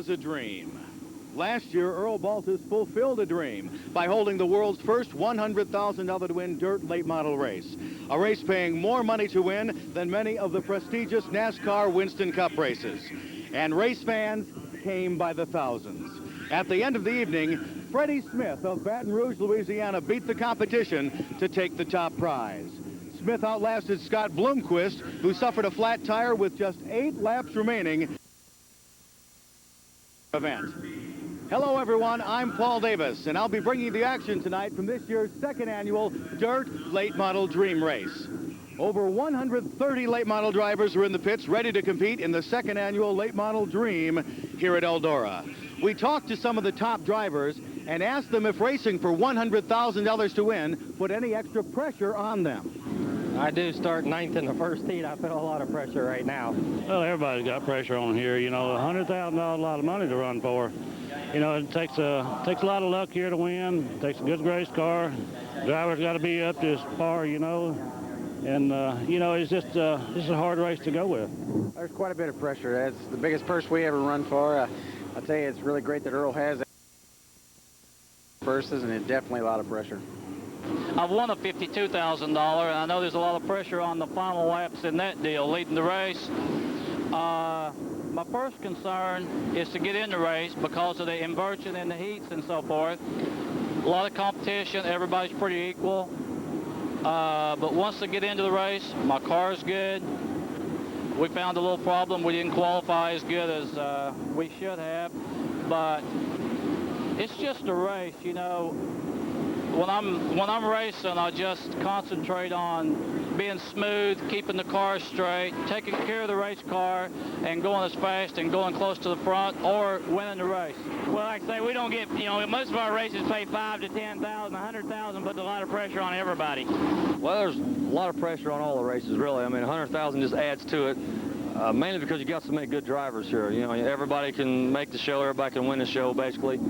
has a dream. Last year, Earl Baltus fulfilled a dream by holding the world's first $100,000 to win dirt late model race. A race paying more money to win than many of the prestigious NASCAR Winston Cup races. And race fans came by the thousands. At the end of the evening, Freddie Smith of Baton Rouge, Louisiana beat the competition to take the top prize. Smith outlasted Scott Bloomquist, who suffered a flat tire with just 8 laps remaining. Event. Hello everyone, I'm Paul Davis, and I'll be bringing you the action tonight from this year's second annual Dirt Late Model Dream Race. Over 130 late model drivers are in the pits ready to compete in the second annual Late Model Dream here at Eldora. We talked to some of the top drivers and asked them if racing for $100,000 to win put any extra pressure on them. I do start 9th in the first heat. I feel a lot of pressure right now. Well, everybody's got pressure on here. You know, $100,000 a lot of money to run for. You know, it takes a lot of luck here to win. It takes a good race car. Driver's got to be up to par, you know. And, you know, it's just a hard race to go with. There's quite a bit of pressure. It's the biggest purse we ever run for. I'll tell you, it's really great that Earl has that purses, and it's definitely a lot of pressure. I've won a $52,000, and I know there's a lot of pressure on the final laps in that deal, leading the race. My first concern is to get in the race because of the inversion in the heats and so forth. A lot of competition, everybody's pretty equal. But once they get into the race, my car's good. We found a little problem. We didn't qualify as good as we should have, but it's just a race, you know. When I'm racing, I just concentrate on being smooth, keeping the car straight, taking care of the race car, and going as fast and going close to the front or winning the race. Well, like I say, we don't get, you know, most of our races pay $5,000 to $10,000, $100,000, puts a lot of pressure on everybody. Well, there's a lot of pressure on all the races, really. I mean, $100,000 just adds to it, mainly because you got so many good drivers here. You know, everybody can make the show, everybody can win the show, basically.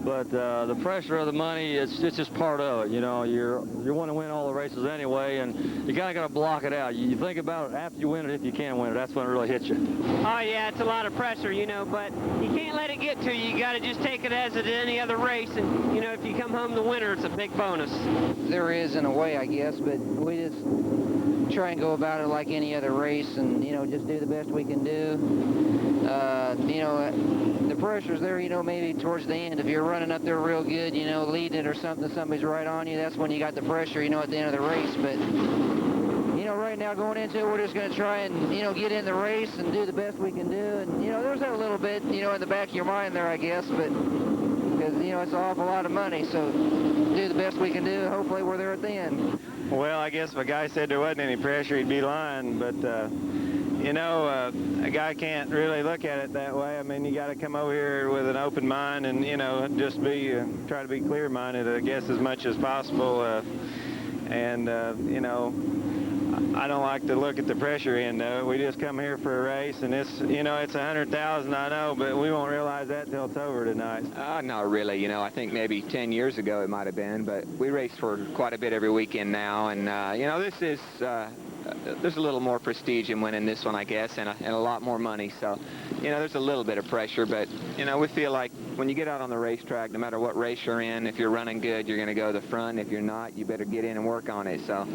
But the pressure of the money, it's just part of it. You know, you want to win all the races anyway, and you kind of got to block it out. You think about it after you win it, if you can win it. That's when it really hits you. Oh, yeah, it's a lot of pressure, you know, but you can't let it get to you. You got to just take it as it is any other race, and, you know, if you come home the winner, it's a big bonus. There is, in a way, I guess, but we just try and go about it like any other race and, you know, just do the best we can do. You know, the pressure's there, you know, maybe towards the end. If you're running up there real good, you know, leading it or something, somebody's right on you, that's when you got the pressure, you know, at the end of the race. But, you know, right now going into it, we're just going to try and, you know, get in the race and do the best we can do. And, you know, there's that a little bit, you know, in the back of your mind there, I guess, but because, you know, it's an awful lot of money. So do the best we can do, and hopefully we're there at the end. Well, I guess if a guy said there wasn't any pressure, he'd be lying. But, you know, a guy can't really look at it that way. I mean, you got to come over here with an open mind and, you know, just try to be clear-minded, I guess, as much as possible. You know, I don't like to look at the pressure end, though. We just come here for a race, and it's, you know, it's $100,000, I know, but we won't realize that till it's over tonight. Not really. You know, I think maybe 10 years ago it might have been, but we race for quite a bit every weekend now, and, you know, this is... there's a little more prestige in winning this one, I guess, and a lot more money. So, you know, there's a little bit of pressure, but, you know, we feel like when you get out on the racetrack, no matter what race you're in, if you're running good, you're going to go to the front. If you're not, you better get in and work on it. So,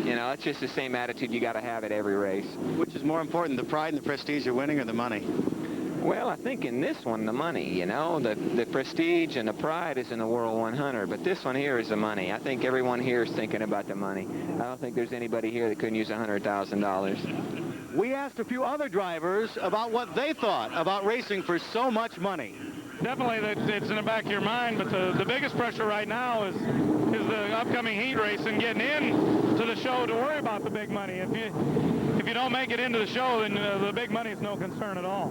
you know, it's just the same attitude you got to have at every race. Which is more important, the pride and the prestige of winning or the money? Well, I think in this one, the money, you know, the prestige and the pride is in the World 100, but this one here is the money. I think everyone here is thinking about the money. I don't think there's anybody here that couldn't use $100,000. We asked a few other drivers about what they thought about racing for so much money. Definitely, it's in the back of your mind, but the biggest pressure right now is the upcoming heat race and getting in to the show to worry about the big money. If you don't make it into the show, then the big money is no concern at all.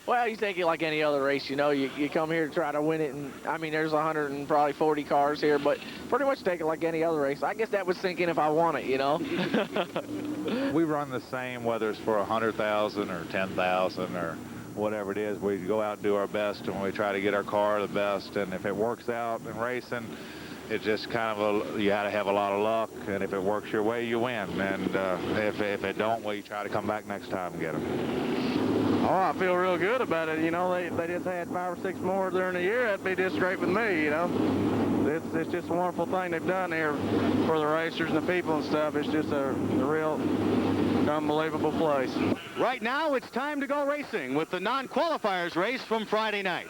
Well, you take it like any other race, you know. You come here to try to win it, and, I mean, there's 140 cars here, but pretty much take it like any other race. I guess that was thinking if I won it, you know. We run the same, whether it's for 100,000 or 10,000 or whatever it is. We go out and do our best, and we try to get our car the best, and if it works out in racing, it's just kind of you got to have a lot of luck, and if it works your way, you win. And if it don't, well, you try to come back next time and get them. Oh, I feel real good about it. You know, they just had 5 or 6 more during the year. That'd be just great with me, you know. It's just a wonderful thing they've done here for the racers and the people and stuff. It's just a real unbelievable place. Right now, it's time to go racing with the non-qualifiers race from Friday night.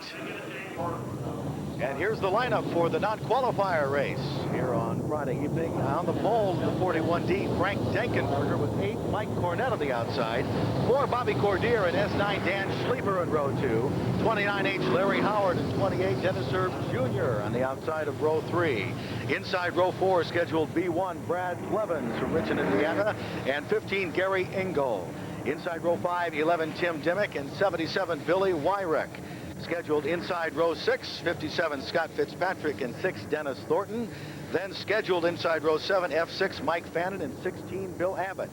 And here's the lineup for the non-qualifier race here on Friday evening. On the pole, the 41D, Frank Denkenberger with 8, Mike Cornett on the outside, 4, Bobby Cordier, and S9, Dan Schlieper in row 2, 29H, Larry Howard, and 28, Dennis Erb Jr. on the outside of row 3. Inside row 4, scheduled B1, Brad Blevins from Richmond, Indiana, and 15, Gary Engel. Inside row 5, 11, Tim Dimmick, and 77, Billy Wyrick. Scheduled inside row 6, 57, Scott Fitzpatrick, and 6, Dennis Thornton. Then scheduled inside row 7, F6, Mike Fannin, and 16, Bill Abbott.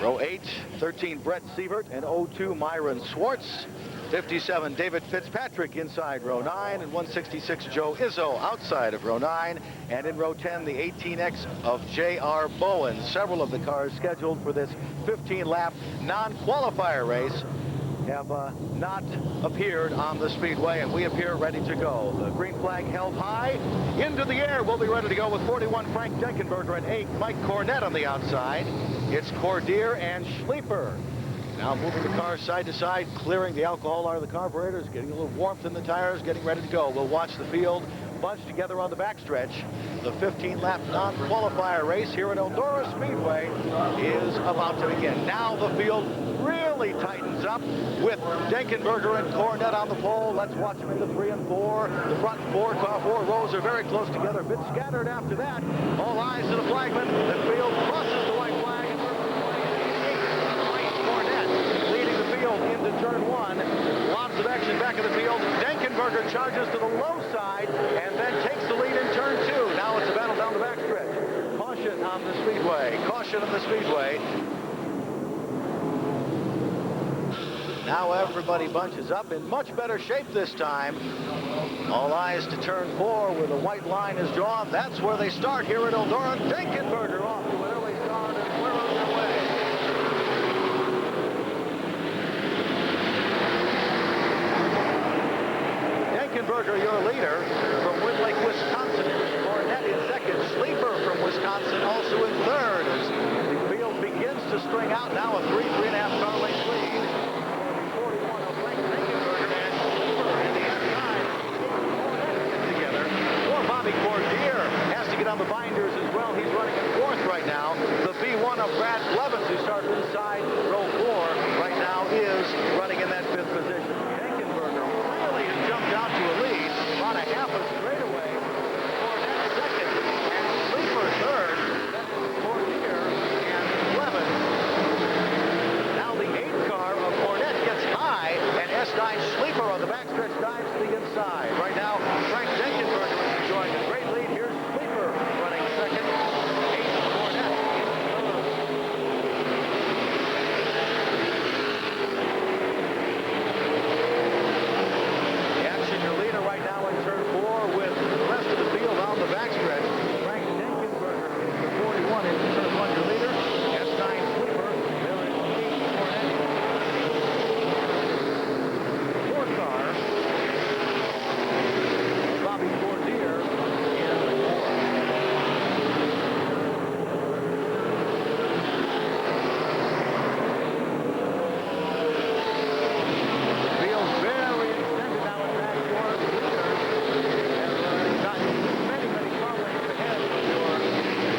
Row 8, 13, Brett Sievert, and 02, Myron Swartz. 57, David Fitzpatrick inside row 9, and 166, Joe Izzo outside of row 9. And in row 10, the 18X of J.R. Bowen. Several of the cars scheduled for this 15-lap non-qualifier race have not appeared on the Speedway, and we appear ready to go. The green flag held high into the air. We'll be ready to go with 41, Frank Denkenberger, and 8, Mike Cornett on the outside. It's Cordier and Schlieper. Now moving the cars side to side, clearing the alcohol out of the carburetors, getting a little warmth in the tires, getting ready to go. We'll watch the field bunched together on the backstretch. The 15-lap non-qualifier race here at Eldora Speedway is about to begin. Now the field really tightens up with Denkenberger and Cornett on the pole. Let's watch them in the 3 and 4. The front 4 rows are very close together, a bit scattered after that. All eyes to the flagman. The field crosses the white flag. Mike Cornett leading the field into turn 1. Lots of action back in the field. Denkenberger charges to the low side and then takes the lead in turn 2. Now it's a battle down the backstretch. Caution on the Speedway. Caution on the Speedway. Now everybody bunches up in much better shape this time. All eyes to turn 4 where the white line is drawn. That's where they start here at Eldora. Denkenberger off to an early start and we're on their way. Denkenberger, your leader from Wood Lake, Wisconsin. Cornett in second. Schlieper from Wisconsin also in third. As the field begins to string out now a 3.5 car length lead. Bobby Cordier has to get on the binders as well. He's running in 4th right now. The B1 of Brad Blevins, who started inside row 4, right now is running in that 5th position. Denkenberger really has jumped out to a lead, about a half a straightaway. Cornett second, and Schlieper third. That is Cordier and Blevins. Now the 8th car of Cornett gets high, and S9 Schlieper on the backstretch dives to the inside. Right now, Frank Denkenberger enjoying a great lead. Here's Schlieper running second. 8 Cornett in third. The action, your leader right now in turn 4 with the rest of the field on the backstretch. Frank Denkenberger is the 41 in turn 1, your leader. S9 Schlieper, there is 8 Cornett. 4th car, Bobby Cordier in 4th. Field very extended now at back for the leaders. And got many, many car lengths ahead for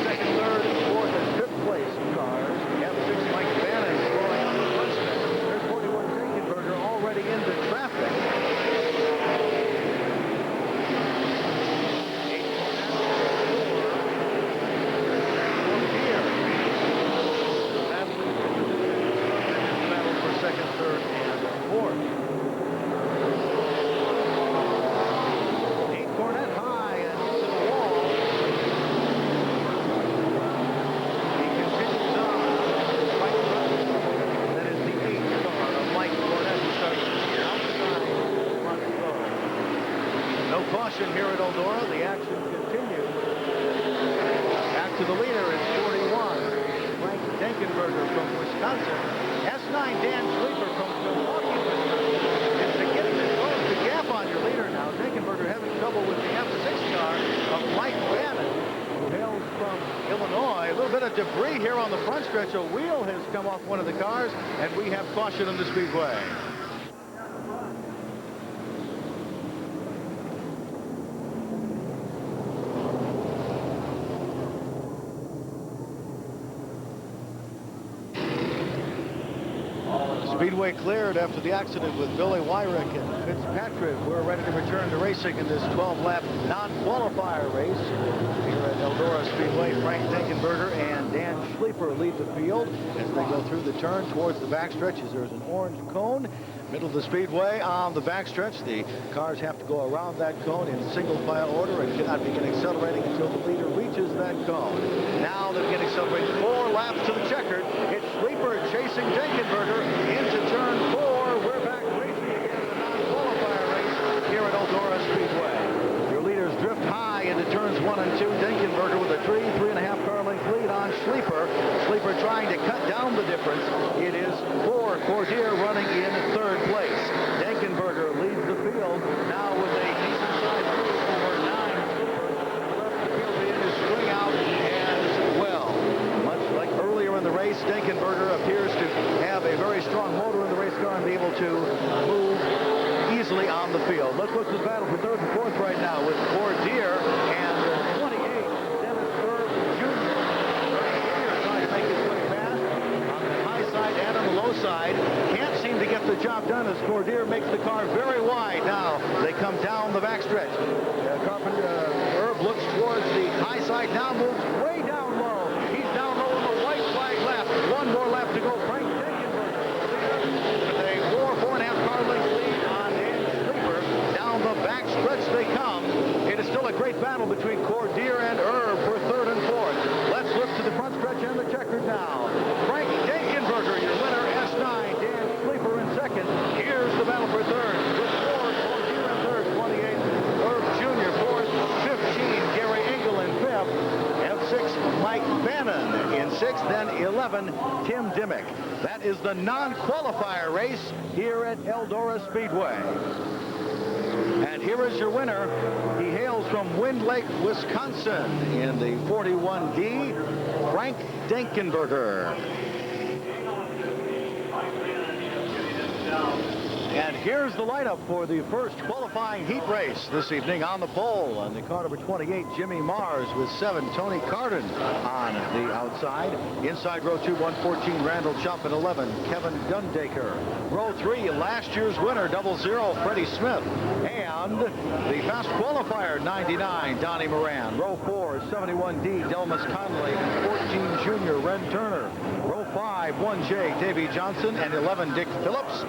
second, third, 4th, and 5th place cars. F6 Mike Fannin slowing on the front stretch. There's 41 Denkenberger already into traffic. Second, third, and 4th. 8 Cornett high and into the wall. He continues on right front. That is the 8th car of Mike Cornett, who starts outside front row. No caution here at Eldora. The action continues. Back to the leader is 41. Frank Denkenberger from Wisconsin. S9 Dan Schlieper from of debris here on the front stretch. A wheel has come off one of the cars, and we have caution on the Speedway. Speedway cleared after the accident with Billy Wyrick and Fitzpatrick. We're ready to return to racing in this 12-lap non-qualifier race here at Eldora Speedway. Frank Denkenberger and Dan Schleifer lead the field as they go through the turn towards the backstretch. There's an orange cone. Middle of the speedway on the backstretch. The cars have to go around that cone in single file order and cannot begin accelerating until the leader reaches that cone. Now they begin accelerating 4 laps to the checkered. It's Schleifer chasing Denkenberger into turn 4. We're back racing again in the non-qualifier race here at Eldora Speedway. Your leaders drift high into turns 1 and 2. Denkenberger with a 3.5 car length lead on Schleifer. Schleifer trying to cut down the difference. It is for Cordier running in 3rd place. Denkenberger leads the field now with a decent size lead over 9. Left the field in his swing out as well. Much like earlier in the race, Denkenberger appears to have a very strong motor in the race car and be able to move easily on the field. Let's look at the battle for 3rd and 4th right now with Cordier and 28, Dennis Erb Jr. Cordier trying to make his way fast on the high side and on the low side. Can't seem to get the job done as Cordier makes the car very wide. Now they come down the backstretch. Erb looks towards the high side, now moves way down low. He's down low on the white flag lap. 1 more lap to go. Frank Denkenberger with a 4.5 car length lead on Dan Schleifer. Down the backstretch they come. It is still a great battle between Cordier and Erb for 3rd and 4th. Let's look to the front stretch and the checkered now. Frank Denkenberger, your winner, S9. Dan Schleifer in 2nd. Here's the battle for 3rd. With 4th, Cordier in 3rd, 28. Erb Jr. 4th, 15. Gary Engel in 5th. F6, Mike Bannon in 6th. Then 11, Tim Dimmick. That is the non-qualifier race here at Eldora Speedway. And here is your winner. He hails from Wind Lake, Wisconsin in the 41D, Frank Denkenberger. And here's the lineup for the first qualifying heat race this evening. On the pole, on the car number 28, Jimmy Mars with 7, Tony Carden on the outside. Inside row 2, 114, Randall Chupp at 11, Kevin Gundaker. Row 3, last year's winner, 00, Freddie Smith. And the fast qualifier, 99, Donnie Maran. Row 4, 71D, Delmas Conley. 14, junior, Ren Turner. Row 5, 1J, Davey Johnson, and 11, Dick Phillips.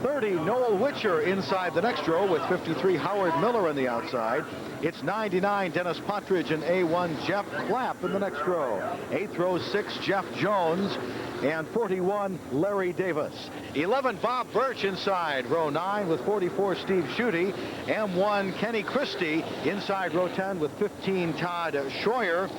30, Noel Witcher inside the next row with 53, Howard Miller on the outside. It's 99, Dennis Partridge, and A1, Jeff Clapp in the next row. 8th row, 6, Jeff Jones, and 41, Larry Davis. 11, Bob Birch inside row 9 with 44, Steve Schutte. M1, Kenny Christie inside row 10 with 15, Todd Schroyer.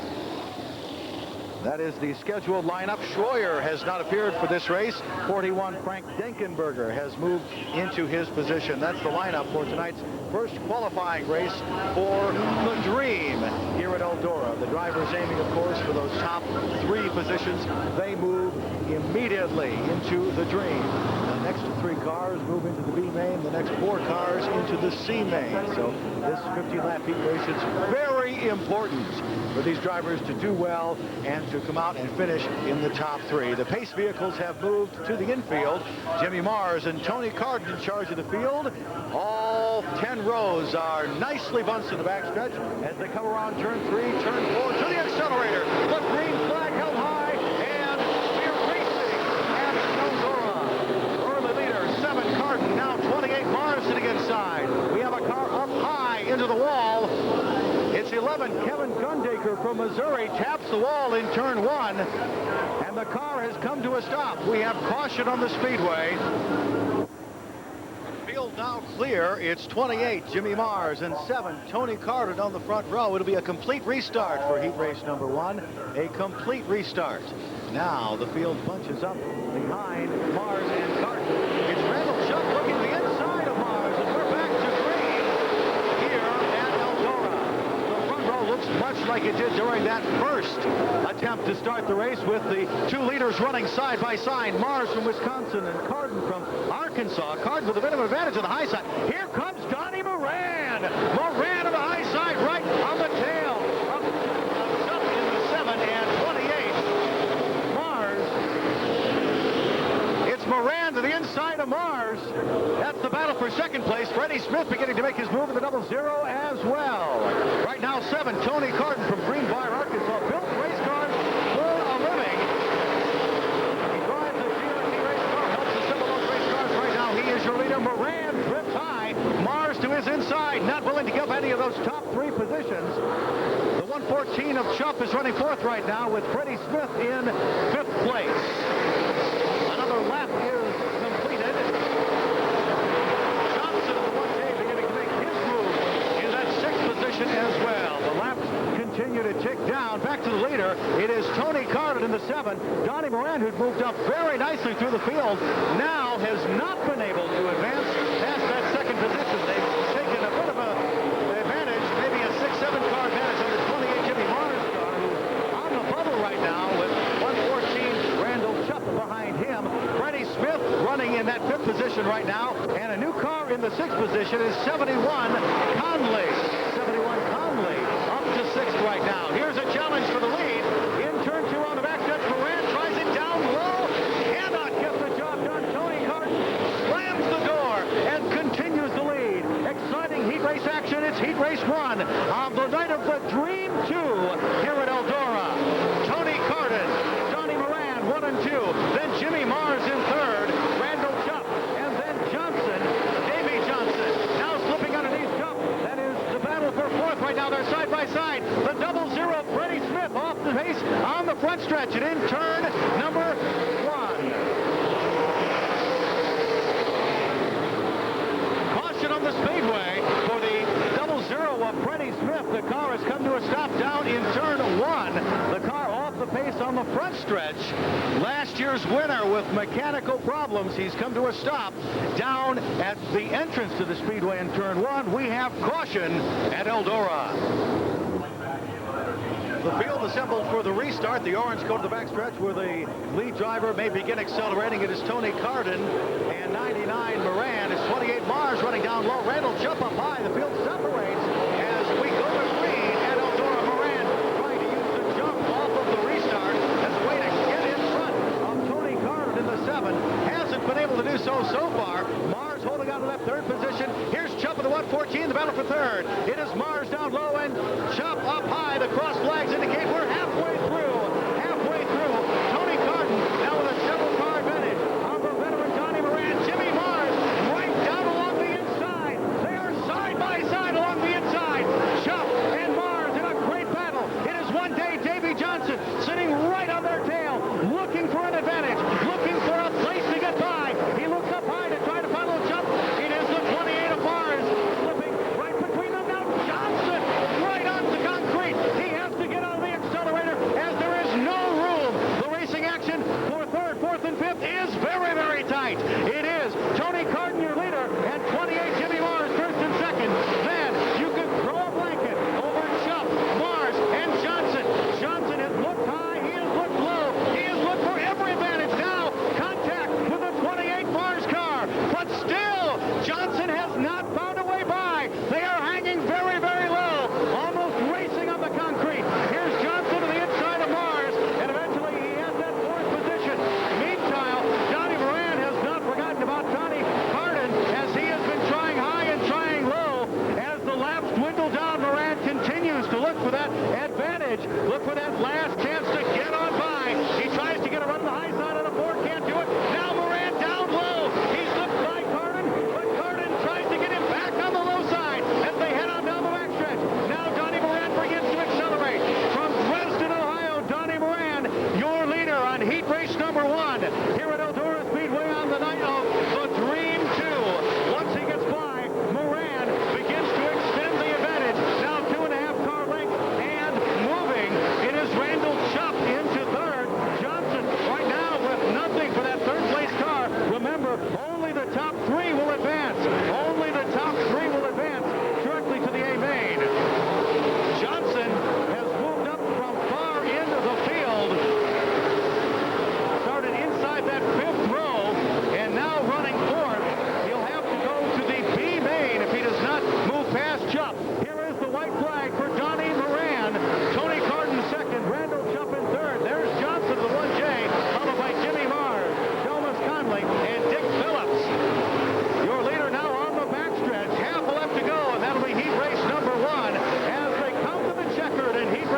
That is the scheduled lineup. Schroyer has not appeared for this race. 41, Frank Denkenberger has moved into his position. That's the lineup for tonight's first qualifying race for the Dream here at Eldora. The drivers aiming, of course, for those top 3 positions. They move immediately into the Dream. The next 3 cars move into the B main. The next 4 cars into the C main. So this 50-lap heat race is very important for these drivers to do well and to come out and finish in the top 3. The pace vehicles have moved to the infield. Jimmy Mars and Tony Carden in charge of the field. All 10 rows are nicely bunched in the backstretch as they come around turn 3, turn 4, to the accelerator. The green flag held high, and we're racing at Eldora. Early leader, 7, Carden, now 28, Mars sitting inside. We have a car up high into the wall. It's 11, Kevin Gundaker from Missouri taps the wall in turn 1, and the car has come to a stop. We have caution on the speedway. Field now clear. It's 28, Jimmy Mars, and 7, Tony Carden on the front row. It'll be a complete restart for heat race number 1. A complete restart. Now the field bunches up behind Mars and Carden. It's Randall Chubb looking the inside of Mars, and we're back to green here at Eldora. The front row looks much much like it did during that first attempt to start the race, with the two leaders running side by side. Mars from Wisconsin and Carden from Arkansas. Carden with a bit of advantage on the high side. Here comes Donnie Moran. Moran on the high side, right on the tail. Up in the 7 and 28. Mars. It's Moran to the inside of Mars. That's the battle for second place. Freddie Smith beginning to make his move in the 00 as well. Right now, 7, Tony Carden from Greenbrier, Arkansas. Built race cars for a living. He drives a GRT race car, helps assemble those race cars right now. He is your leader. Moran drifts high. Mars to his inside, not willing to give any of those top 3 positions. The 114 of Chupp is running 4th right now, with Freddie Smith in 5th place. Another lap is completed. Johnson of the 1K beginning to make his move in that 6th position as well. The laps continue to tick down. Back to the leader. It is Tony Carden in the 7. Donnie Moran, who'd moved up very nicely through the field, now has not been able to advance past that 2nd position. They've taken a bit of an advantage, maybe a 6-7 car advantage on the 28 Jimmy Mars car, who's on the bubble right now with 114 Randall Chupp behind him. Freddie Smith running in that 5th position right now, and a new car in the 6th position is 71 Conley. 71 Conley up to 6th right now. Here's a challenge for the lead. In turn 2 on the backstretch, Moran tries it down low. Cannot get the job done. Tony Carden slams the door and continues the lead. Exciting heat race action. It's heat race 1 on the night of the Dream 2 here at Eldora. Tony Carden, Donnie Moran 1 and 2. Then Jimmy Mars in 3rd. Randall Chupp, and then Johnson, Davey Johnson. Now slipping underneath Chupp. That is the battle for 4th right now. They're side by side. The 00, Freddie Smith off the pace on the front stretch, and in turn number 1. Caution on the Speedway for the 00 of Freddie Smith. The car has come to a stop down in turn 1. The car off the pace on the front stretch. Last year's winner with mechanical problems. He's come to a stop down at the entrance to the Speedway in turn 1. We have caution at Eldora. The field assembled for the restart. The orange go to the backstretch where the lead driver may begin accelerating. It is Tony Carden and 99 Moran. It's 28 Mars running down low. Randall Chupp up high. The field separates as we go to green at Eldora. Moran trying to use the jump off of the restart as a way to get in front of Tony Carden in the 7. Hasn't been able to do so far. Mars holding on to that 3rd position. Here's Chupp in the 114, the battle for 3rd. It is Mars down low and Chupp up high. The cross flags indicate we're halfway through. Tony Carden now with a 7-car advantage on the veteran Donnie Moran. Jimmy Mars right down along the inside. They are side by side along the inside. Chupp and Mars in a great battle. It is 1-day Davey Johnson sitting right on their tail, looking for an advantage, looking for a place to get by. He looks up high to try to follow Chupp. It is the 28 of Mars slipping right between them now. Johnson right on the concrete. He has to get out of the accelerator as there is no room. The racing action for 3rd, 4th, and 5th is very, very tight. It is Tony Carden, your leader, and 28 Jimmy Mars, 1st and 2nd. Then you can throw a blanket over Chupp, Mars, and Johnson. Johnson has looked high. He has looked low. He has looked for every advantage. Now contact with the 28 Mars car. But still, Johnson has not found a way by. They are hanging very, very low, almost racing on the concrete. Here's Johnson to the inside of Mars, and eventually he has that 4th position. Meanwhile, Donnie Moran has not forgotten about Tony Carden as he has been trying high and trying low. As the laps dwindle down, Moran continues to look for that advantage, look for that last chance to get on by. He tries to get a run to the high side on a 4, can't do it. Now Moran down low. He slips by Carden, but Carden tries to get him back on the low side as they head on down the backstretch. Now Donnie Moran begins to accelerate. From Dresden, Ohio, Donnie Moran, your leader on heat race number 1 here at Eldora Speedway on the night of the Dream 2. Once he gets by, Moran begins to extend the advantage. Now 2.5 car length and moving. It is Randall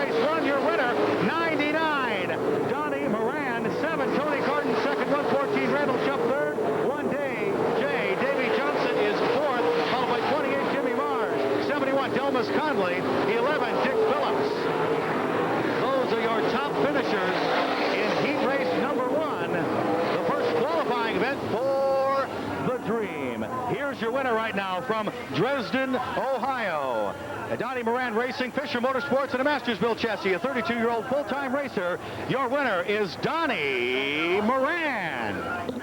race 1, your winner, 99. Donnie, Maran, 7. Tony Carden, second. 114. Randall Shupp, third. 1 day. J. Davy Johnson is fourth, followed by 28. Jimmy Mars. 71. Delmas Conley. 11. Dick Phillips. Those are your top finishers in heat race number 1, the first qualifying event for the Dream. Here's your winner right now from Dresden, Ohio. Donnie Moran Racing, Fisher Motorsports, and a Mastersville chassis, a 32-year-old full-time racer. Your winner is Donnie Moran.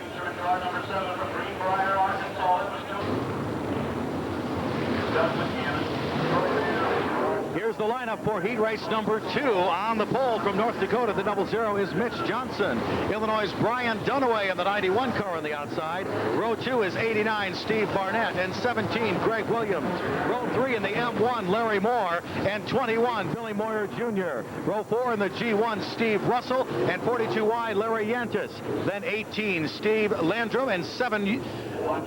Here's the lineup for heat race number 2. On the pole from North Dakota, the 00 is Mitch Johnson. Illinois' Brian Dunaway in the 91 car on the outside. Row 2 is 89, Steve Barnett, and 17, Greg Williams. Row 3 in the M1, Larry Moore, and 21, Billy Moyer Jr. Row 4 in the G1, Steve Russell, and 42 wide, Larry Yantis. Then 18, Steve Landrum, and 7,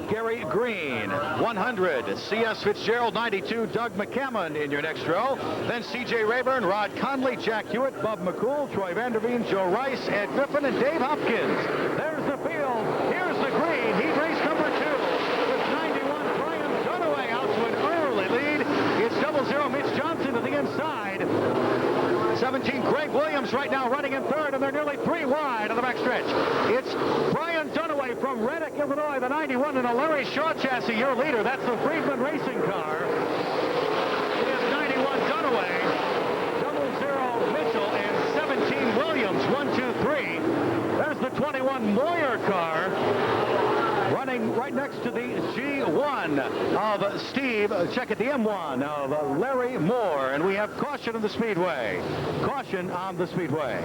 Gary Green. 100, C.S. Fitzgerald. 92, Doug McCammon in your next row. Then C.J. Rayburn, Rod Conley, Jack Hewitt, Bob McCool, Troy Vanderveen, Joe Rice, Ed Griffin, and Dave Hopkins. There's the field. Here's the green. Heat race number 2 with 91, Brian Dunaway out to an early lead. It's 00, Mitch Johnson to the inside. 17, Greg Williams right now running in third, and they're nearly 3 wide on the backstretch. It's Brian Dunaway from Reddick, Illinois, the 91 in a Larry Shaw chassis, your leader. That's the Friedman racing car. It is 91 Dunaway, 00 Mitchell, and 17 Williams. 1, 2, 3. There's the 21 Moyer car, running right next to the G1 of Steve, check at the M1 of Larry Moore. And we have caution on the Speedway. Caution on the Speedway.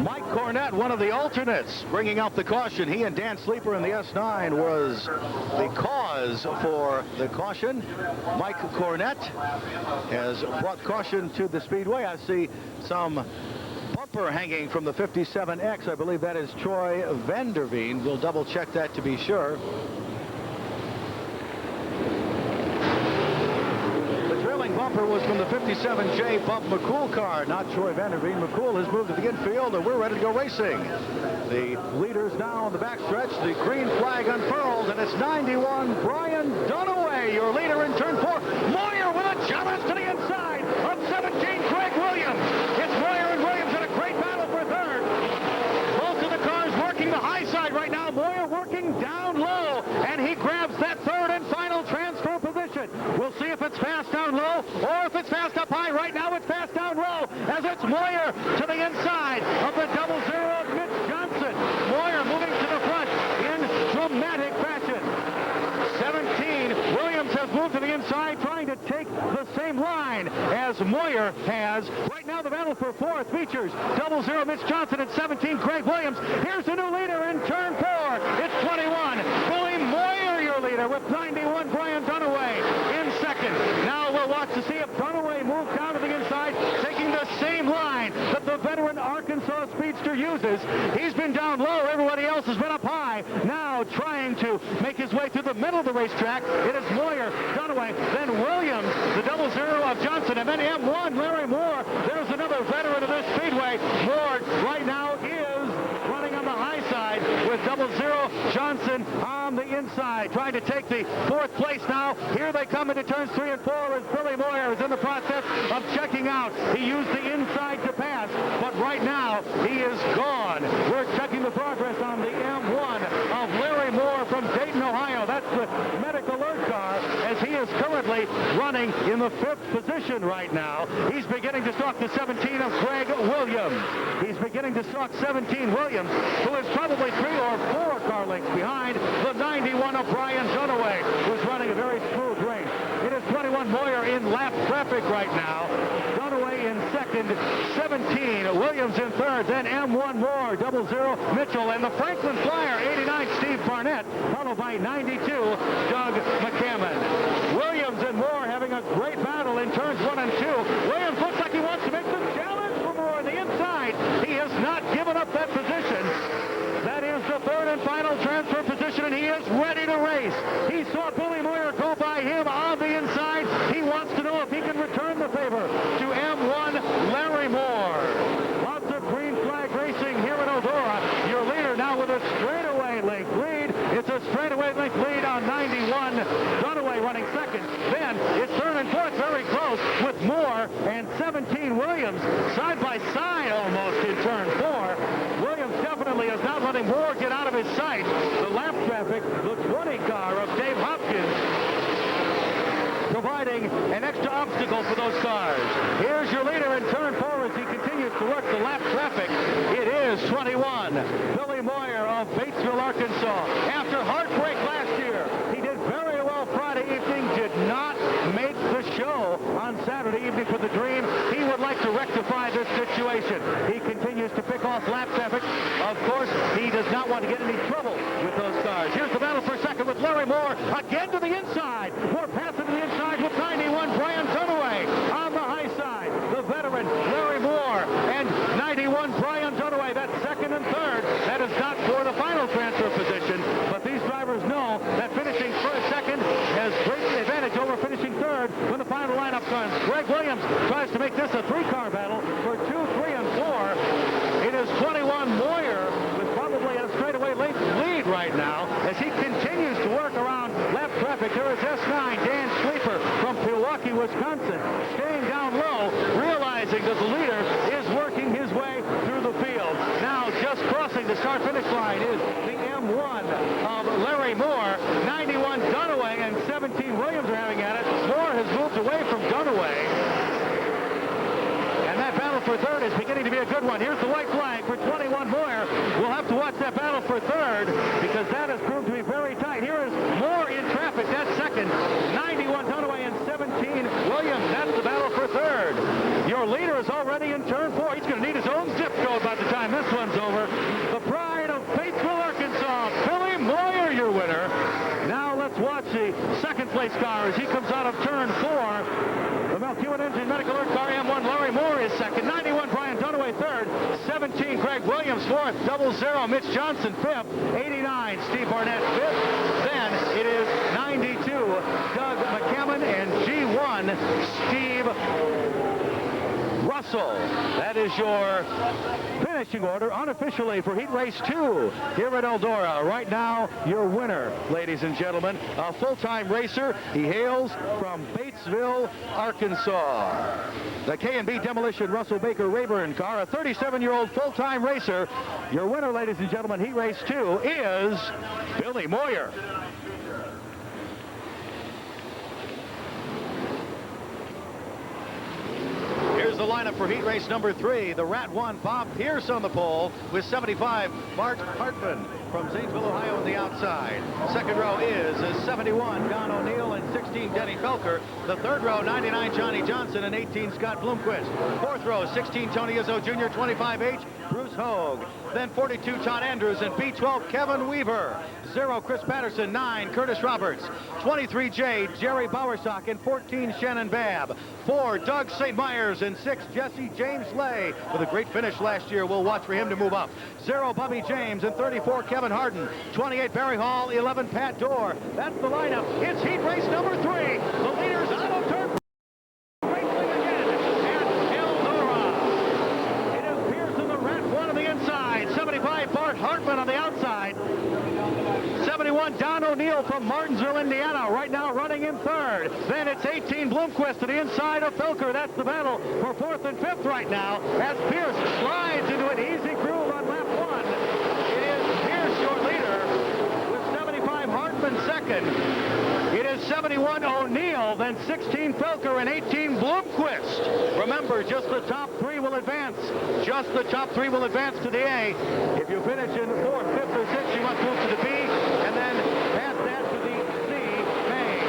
Mike Cornett, one of the alternates, bringing out the caution. He and Dan Sleeper in the S9 was the cause for the caution. Mike Cornett has brought caution to the Speedway. I see some bumper hanging from the 57X. I believe that is Troy Vanderveen. We'll double check that to be sure. Bumper was from the 57J Bump McCool car, not Troy Vanderveen. McCool has moved to the infield, and we're ready to go racing. The leaders now on the backstretch. The green flag unfurls, and it's 91 Brian Dunaway, your leader in turn 4. Moyer with a challenge to the inside of 17 Greg Williams. It's Moyer and Williams in a great battle for third. Both of the cars working the high side right now. Moyer working down low, and he grabs that third and final transfer position. We'll see if it's fast down low or if it's fast up high. Right now it's fast down low as it's Moyer to the inside of the 00 Mitch Johnson. Moyer moving to the front in dramatic fashion. 17, Williams has moved to the inside, trying to take the same line as Moyer has. Right now the battle for fourth features 00 Mitch Johnson and 17 Greg Williams. Here's the new leader in turn 4. It's 21 Billy Moyer, your leader, with 91 Brian Dunaway in second. Now we'll watch to see if Dunaway moves down to the inside, taking the same line that the veteran Arkansas speedster uses. He's been down low. Everybody else has been up high. Now trying to make his way through the middle of the racetrack. It is Moyer, Dunaway, then Williams, the 00 of Johnson, and then M1, Larry Moore. There's another veteran of this speedway. Moore right now is running on the high side with 00 Johnson on the inside, trying to take the fourth place now. Here they come into turns 3 and 4 as Billy Moyer is in the process of checking out. He used the inside to pass, but right now he is gone. We're checking the progress on the M1 of Larry Moore from Dayton, Ohio. That's the medic alert car, as he is currently running in the 5th position right now. He's beginning to stalk the 17 of Greg Williams. He's beginning to stalk 17 Williams, who is probably 3 or 4 car lengths behind the 91 of Brian Dunaway, who's running a very smooth race. It is 21 Moyer in lap traffic right now. Dunaway in second, 17 Williams in third, then M1 Moore, 00 Mitchell, and the Franklin Flyer, 89 Steve Barnett, followed by 92 Doug McCammon. Williams and Moore having a great battle in turns 1 and 2. Williams looks like he wants to make the Williams side by side almost in turn 4. Williams definitely is not letting Moore get out of his sight. The lap traffic, the 20 car of Dave Hopkins, providing an extra obstacle for those cars. Here's your leader in turn 4 as he continues to work the lap traffic. It is 21, Billy Moyer of Batesville, Arkansas. After heartbreak last year, he did very well Friday evening, did not make the show on Saturday evening for the Dream. He would like to rectify this situation. He continues to pick off lap traffic. Of course, he does not want to get any trouble with those cars. Here's the battle for second with Larry Moore again to the inside. Moore passing to the inside with 91, Brian Dunaway on the high side. The veteran, Larry Moore, and 91, Brian Dunaway. That's second and third. That is not for the final transfer position, but these drivers know that finishing second has great advantage over finishing third when the final lineup comes. Greg Williams tries to make this a 3-car battle for 2, 3, and 4. It is 21 Moyer with probably a straightaway lead right now as he continues to work around lap traffic. There is S9, Dan Schliefer from Milwaukee, Wisconsin, staying down low, realizing that the leader is working his way through the field. Now just crossing the start-finish line is the M1 of Larry Moore. 91 Dunaway and 17 Williams are having at it. Moore has moved away from Dunaway. And that battle for third is beginning to be a good one. Here's the white flag for 21 Moyer. We'll have to watch that battle for third because that has proved to be very tight. Here is Moore in traffic. That's second. 91 Dunaway and 17 Williams. That's the battle for third. Your leader is already in turn 4. He's going to need his own zip code by the time this one's over. The pride of Batesville, Arkansas, Billy Moyer, your winner. Now let's watch the second place car as he comes out of turn 4. The Malkiewicz Engine Medical Alert car M1, Larry Moore is second. 91, Brian Dunaway third. 17, Greg Williams fourth. 00, Mitch Johnson fifth. 89, Steve Barnett fifth. Then it is 92, Doug McCammon, and G1, Steve Russell. That is your finishing order unofficially for Heat Race 2 here at Eldora. Right now, your winner, ladies and gentlemen, a full-time racer. He hails from Batesville, Arkansas. The K&B Demolition Russell Baker Rayburn car, a 37-year-old full-time racer. Your winner, ladies and gentlemen, Heat Race 2 is Billy Moyer. Here's the lineup for heat race number 3. The Rat 1, Bob Pierce on the pole with 75, Bart Hartman from Zanesville, Ohio on the outside. Second row is 71, Don O'Neill, and 16, Denny Felker. The third row, 99, Johnny Johnson, and 18, Scott Bloomquist. Fourth row, 16, Tony Izzo Jr., 25H, Bruce Hogue. Then 42, Todd Andrews, and B12, Kevin Weaver. 0, Chris Patterson. 9, Curtis Roberts. 23J, Jerry Bowersock, and 14, Shannon Babb. 4, Doug St. Myers, and 6, Jesse James Lay. With a great finish last year, we'll watch for him to move up. 0, Bubby James, and 34, Kevin Harden. 28, Barry Hall. 11, Pat Dorr. That's the lineup. It's heat race number 3. The leaders out of turn. Racing again at Eldora. It is Pierce in the Rat 1 on the inside. 75, Bart Hartman on the outside. 71, Don O'Neill from Martinsville, Indiana, right now running in third. Then it's 18, Bloomquist to the inside of Felker. That's the battle for 4th and 5th right now as Pierce slides into an easy groove on lap 1. It is Pierce, your leader, with 75, Hartman second. It is 71, O'Neill, then 16, Felker, and 18, Bloomquist. Remember, just the top 3 will advance. Just the top 3 will advance to the A. If you finish in 4th, 5th, or 6th, you must move to the B, and then past that to the C main.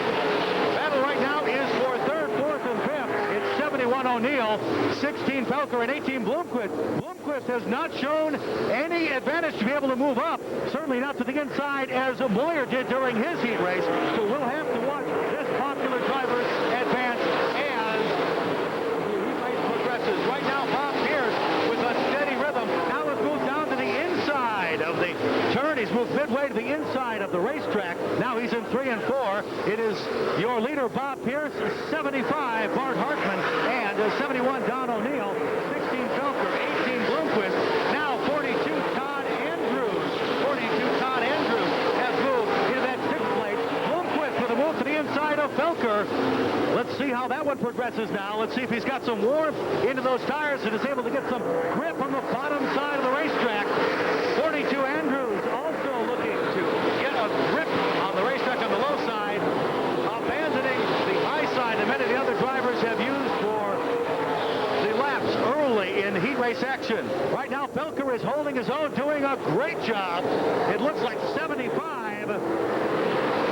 Battle right now is for 3rd, 4th, and 5th. It's 71 O'Neill, 16 Felker, and 18 Bloomquist. Bloomquist has not shown any advantage to be able to move up. Certainly not to the inside as Moyer did during his heat race. So we'll have to watch this popular driver advance as the heat race progresses. Right now, Bob Pierce with a steady rhythm. Now let's move down to the inside of the turn. He's moved midway to the inside of the racetrack. Now he's in 3 and 4. It is your leader, Bob Pierce, 75, Bart Hartman, and 71, Don O'Neill, 16, Felker, 18, Bloomquist. Now 42, Todd Andrews. 42, Todd Andrews has moved into that 6th place. Bloomquist with a move to the inside of Felker. Let's see how that one progresses now. Let's see if he's got some warmth into those tires and is able to get some grip on the bottom side of the racetrack. 42 Andrews also looking to get a grip on the racetrack on the low side, abandoning the high side that many of the other drivers have used for the laps early in heat race action. Right now, Felker is holding his own, doing a great job. It looks like 75.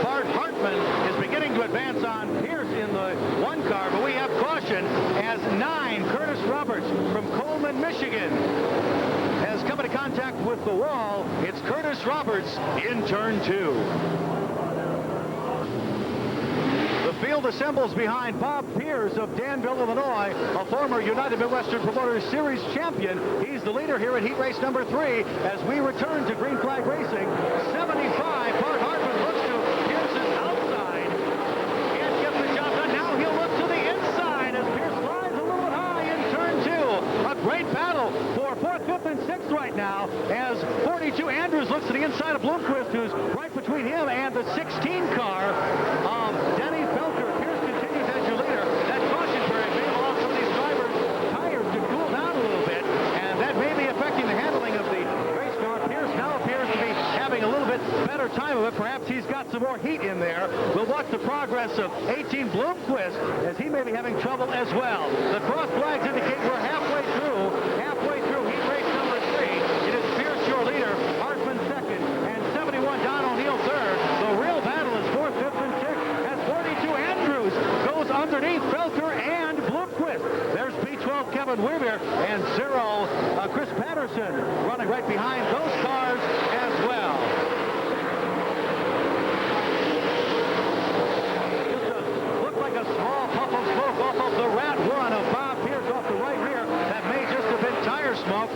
Bart Hartman is beginning to advance on Pierce in the one car, but we have caution as 9, Curtis Roberts from Coleman, Michigan, has come into contact with the wall. It's Curtis Roberts in turn 2. The field assembles behind Bob Pierce of Danville, Illinois, a former United Midwestern Promoters Series champion. He's the leader here at heat race number 3 as we return to green flag racing. 75, Bart Hartman looks to Pierce's outside. Can't get the job done. Now he'll look to the inside as Pierce slides a little bit high in turn 2. A great battle for 4th, 5th, and 6th right now as 42 Andrews looks to the inside of Bloomquist, who's right between him and the 16 car of Denny Felker. Pierce continues as your leader. That caution period may allow some of these drivers' tires to cool down a little bit, and that may be affecting the handling of the race car. Pierce now appears to be having a little bit better time of it. Perhaps he's got some more heat in there. We'll watch the progress of 18 Bloomquist as he may be having trouble as well. The cross flags indicate we're halfway through heat race number 3. It is Pierce your leader, Hartman second, and 71 Don O'Neill third. The real battle is 4th, 5th, and 6th as 42 Andrews goes underneath Felker and Bloomquist. There's B12 Kevin Weaver and 0 Chris Patterson running right behind those cars as well. Looked like a small puff of smoke off of the Rat 1 of Bob Pierce off the right rear. That may just have been tire smoke.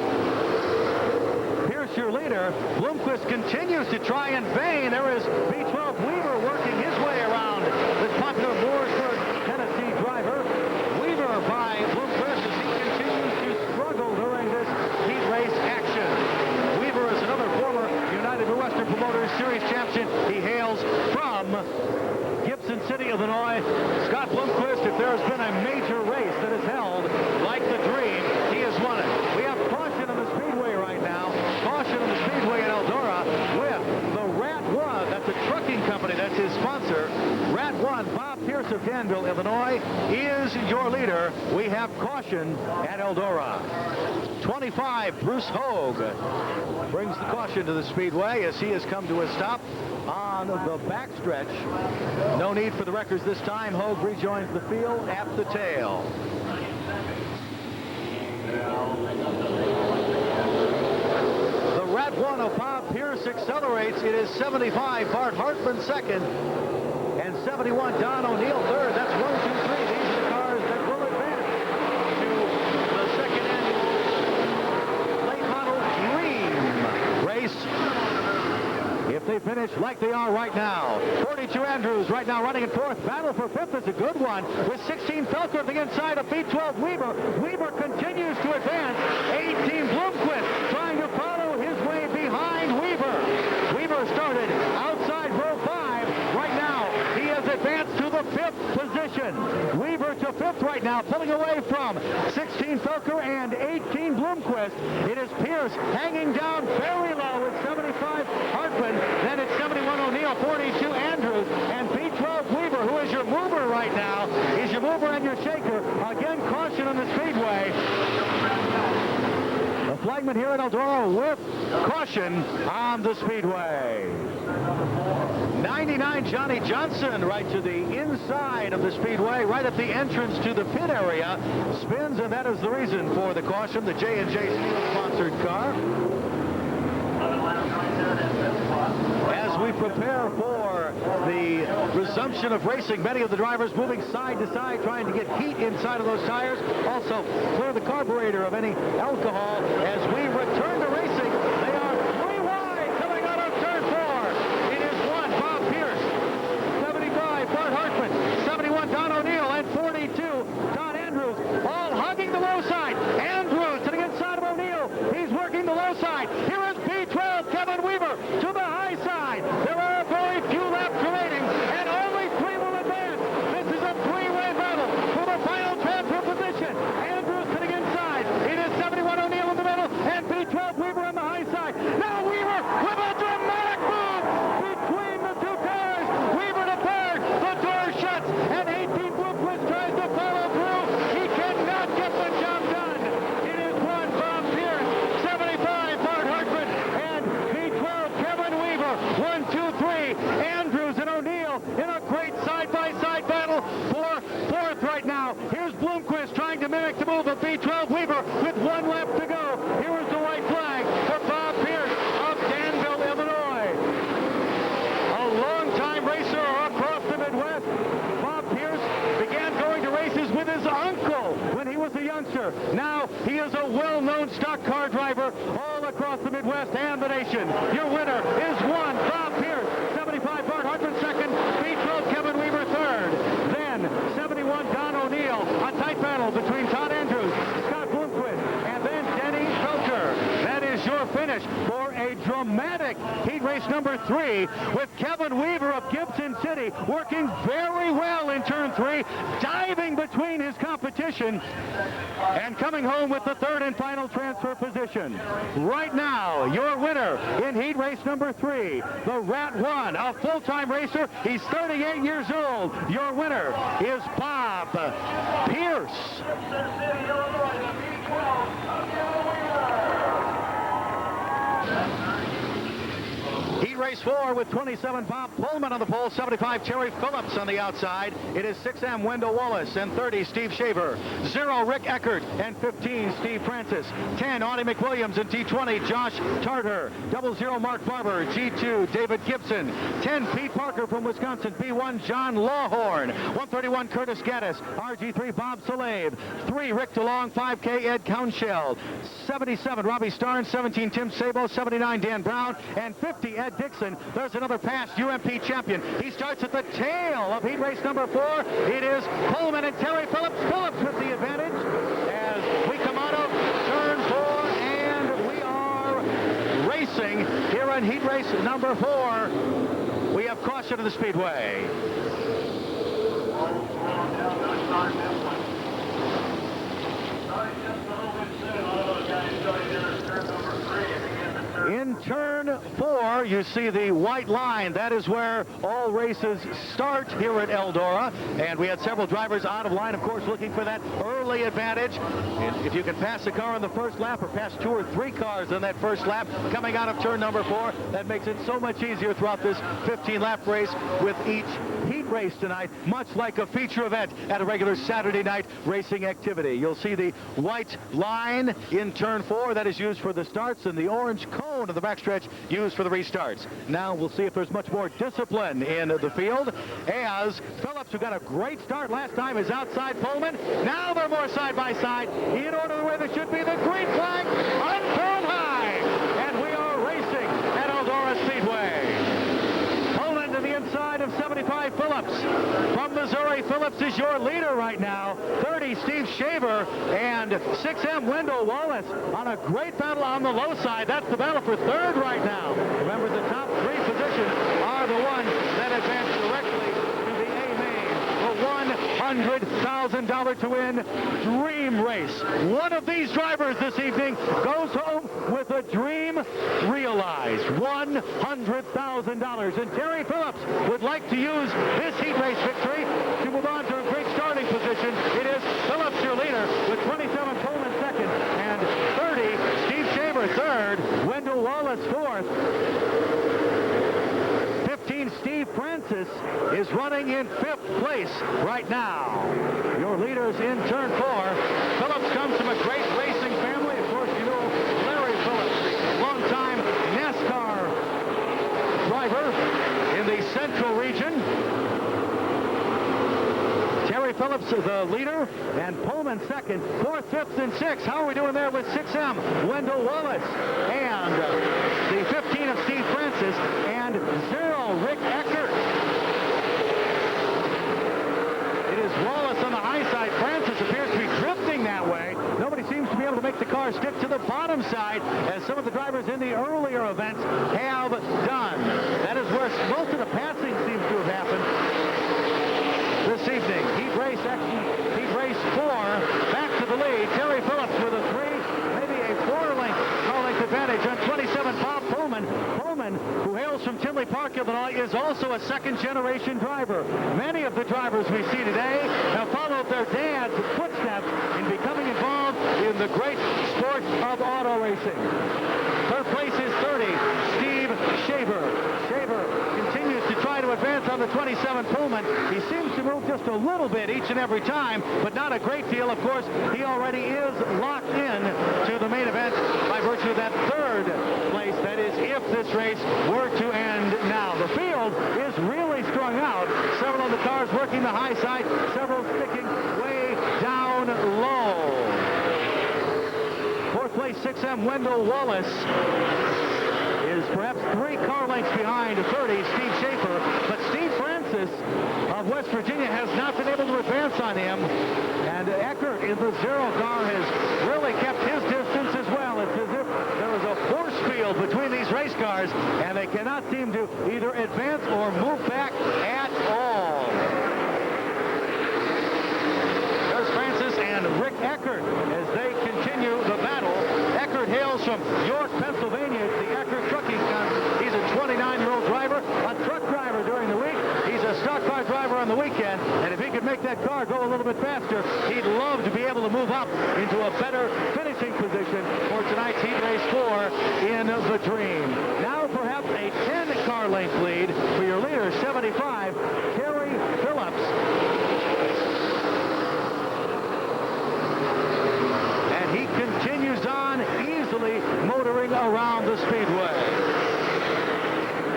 Pierce your leader. Bloomquist continues to try in vain. There is B12 Weaver working his way around this popular Mooresburg, Tennessee driver. Weaver by Bloomquist as he continues to struggle during this heat race action. Weaver is another former United Midwestern Promoters Series champion. He hails from Gibson City, Illinois. Scott Bloomquist, if there has been a major race that is held like the Dream, he has won it. We have caution on the Speedway right now. Caution on the Speedway in Eldora with the Rat 1. That's a trucking company. That's his sponsor. Rat 1, Bob Pierce of Danville, Illinois, is your leader. We have caution at Eldora. 25, Bruce Hogue brings the caution to the Speedway as he has come to a stop on the backstretch. No need for the records this time. Hogue rejoins the field at the tail. The Rat 1 of Bob Pierce accelerates. It is 75, Bart Hartman second, and 71, Don O'Neill third. That's 1, 2, 3. These are the cars that will advance to the second annual late model Dream race. If they finish like they are right now. 42 Andrews right now running in 4th. Battle for 5th is a good one with 16 Felker at the inside of B12 Weaver. Weaver continues to advance. 18 Bloomquist trying to follow his way behind Weaver. Weaver started outside row 5. Right now he has advanced to the 5th position. Weaver to 5th right now, pulling away from 16 Felker and 18 Bloomquist. It is Pierce hanging down very low with 75 Hartman. Then it's 71 O'Neill, 42 Andrews, and B12 Weaver, who is your mover right now. He's your mover and your shaker. Again, caution on the Speedway. The flagman here at Eldora with caution on the Speedway. 99 Johnny Johnson right to the inside of the Speedway, right at the entrance to the pit area. Spins, and that is the reason for the caution. The J&J Steel-sponsored car. As we prepare for the resumption of racing, many of the drivers moving side to side, trying to get heat inside of those tires. Also, clear the carburetor of any alcohol. As we return to racing, they are 3 wide coming out of turn 4. It is 1, Bob Pierce, 75, Bart Hartman, 71, Don O'Neill, and 42, Don Andrews, all hugging the low side. Andrews to the inside of O'Neill. He's working the low side. Here is B12, Kevin Weaver, to the high side. There are very few laps remaining, and only 3 will advance. This is a 3-way battle. 1 lap to go. Here is the white flag for Bob Pierce of Danville, Illinois. A long-time racer across the Midwest. Bob Pierce began going to races with his uncle when he was a youngster. Now he is a well-known stock car driver all across the Midwest and the nation. Your winner is Bob Pierce. 75 Bart Hartman second. Pete Road, Kevin Weaver third. Then 71 Don O'Neill. A tight battle between Todd Andrews, Scott Bloomquist, and then Denny Felker. That is your finish for a dramatic heat race number 3 with Kevin Weaver of Gibson City working very well in turn 3, diving between his competition and coming home with the 3rd and final transfer position. Right now, your winner in heat race number 3, the Rat 1, a full-time racer. He's 38 years old. Your winner is Bob Pierce. Heat race 4 with 27 Bob Pullman on the pole, 75 Terry Phillips on the outside. It is 6M Wendell Wallace and 30 Steve Shaver, 0 Rick Eckert and 15 Steve Francis, 10 Audie McWilliams and T20 Josh Tarter, 00 Mark Barber, G2 David Gibson, 10 Pete Parker from Wisconsin, B1 John Lawhorn, 131 Curtis Gaddis, RG3 Bob Salave, 3 Rick DeLong, 5K Ed Counshell, 77 Robbie Starn, 17 Tim Sabo, 79 Dan Brown, and 50 Ed Dixon. There's another past UMP champion. He starts at the tail of heat race number 4. It is Pullman and Terry Phillips. Phillips with the advantage as we come out of turn 4, and we are racing here on heat race number 4. We have caution to the Speedway. In turn 4, you see the white line. That is where all races start here at Eldora. And we had several drivers out of line, of course, looking for that early advantage. If you can pass a car on the first lap or pass 2 or 3 cars on that first lap coming out of turn number 4, that makes it so much easier throughout this 15-lap race with each heat race tonight, much like a feature event at a regular Saturday night racing activity. You'll see the white line in turn 4 that is used for the starts, and the orange cone of the backstretch used for the restarts. Now we'll see if there's much more discipline in the field, as Phillips, who got a great start last time, is outside Pullman. Now they're more side by side in order the way they should be. The green flag unfurled high, and we are racing at Eldora Speedway. Pullman to the inside of 75 Phillips. From Missouri, Phillips is your leader right now. 30 Steve Shaver and 6M Wendell Wallace on a great battle on the low side. That's the battle for 3rd right now. Remember, the top 3 positions are the ones that advance directly to the A main. The $100,000 to win dream race. One of these drivers this evening goes home with a dream realized. $100,000. And Terry Phillips would like to use this heat race victory to move on to a great starting position. It is Phillips, your leader, with 27 Pullman second and 30 Steve Shaver third, Wendell Wallace fourth. 15 Steve Francis is running in 5th place right now. Your leaders in turn 4. Phillips comes from a great racing family. Of course, you know Larry Phillips, longtime NASCAR driver in the Central region. Terry Phillips, the leader, and Pullman second, 4th, 5th, and 6th. How are we doing there with 6M? Wendell Wallace and the 15 of Steve Francis and 0 Rick Eckert. It is Wallace on the high side. Francis appears to be drifting that way. Nobody seems to be able to make the car stick to the bottom side, as some of the drivers in the earlier events have done. That is where most of the passing seems to have happened this evening. Heat race 4, back to the lead. Terry Phillips with a 3, maybe a 4-length advantage on 27 Bob Pullman. Pullman, who hails from Tinley Park, Illinois, is also a second-generation driver. Many of the drivers we see today have followed their dad's footsteps in becoming involved in the great sport of auto racing. 3rd place is 30, Steve Shaver. Shaver continues to try to advance on the the 27 Pullman. He seems to move just a little bit each and every time, but not a great deal. Of course, he already is locked in to the main event by virtue of that third place. That is, if this race were to end now. The field is really strung out. Several of the cars working the high side, several sticking way down low. Fourth place, 6M Wendell Wallace is perhaps 3 car lengths behind 30, Steve Schaefer. But Steve Francis of West Virginia has not been able to advance on him. And Eckert in the 0 car has really kept his distance as well. It's as if there is a force field between these race cars, and they cannot seem to either advance or move back at all. There's Francis and Rick Eckert as they continue the battle. Eckert hails from York, Pennsylvania. It's the Eckert Trucking Company. He's a 29-year-old driver, a truck driver during the week. He's a stock car driver on the weekend, and if he could make that car go a little bit faster, he'd love to be able to move up into a better finishing position for tonight's Heat Race 4 in the Dream. Now perhaps a 10-car length lead for your leader, 75, Terry Phillips. And he continues on easily motoring around the Speedway.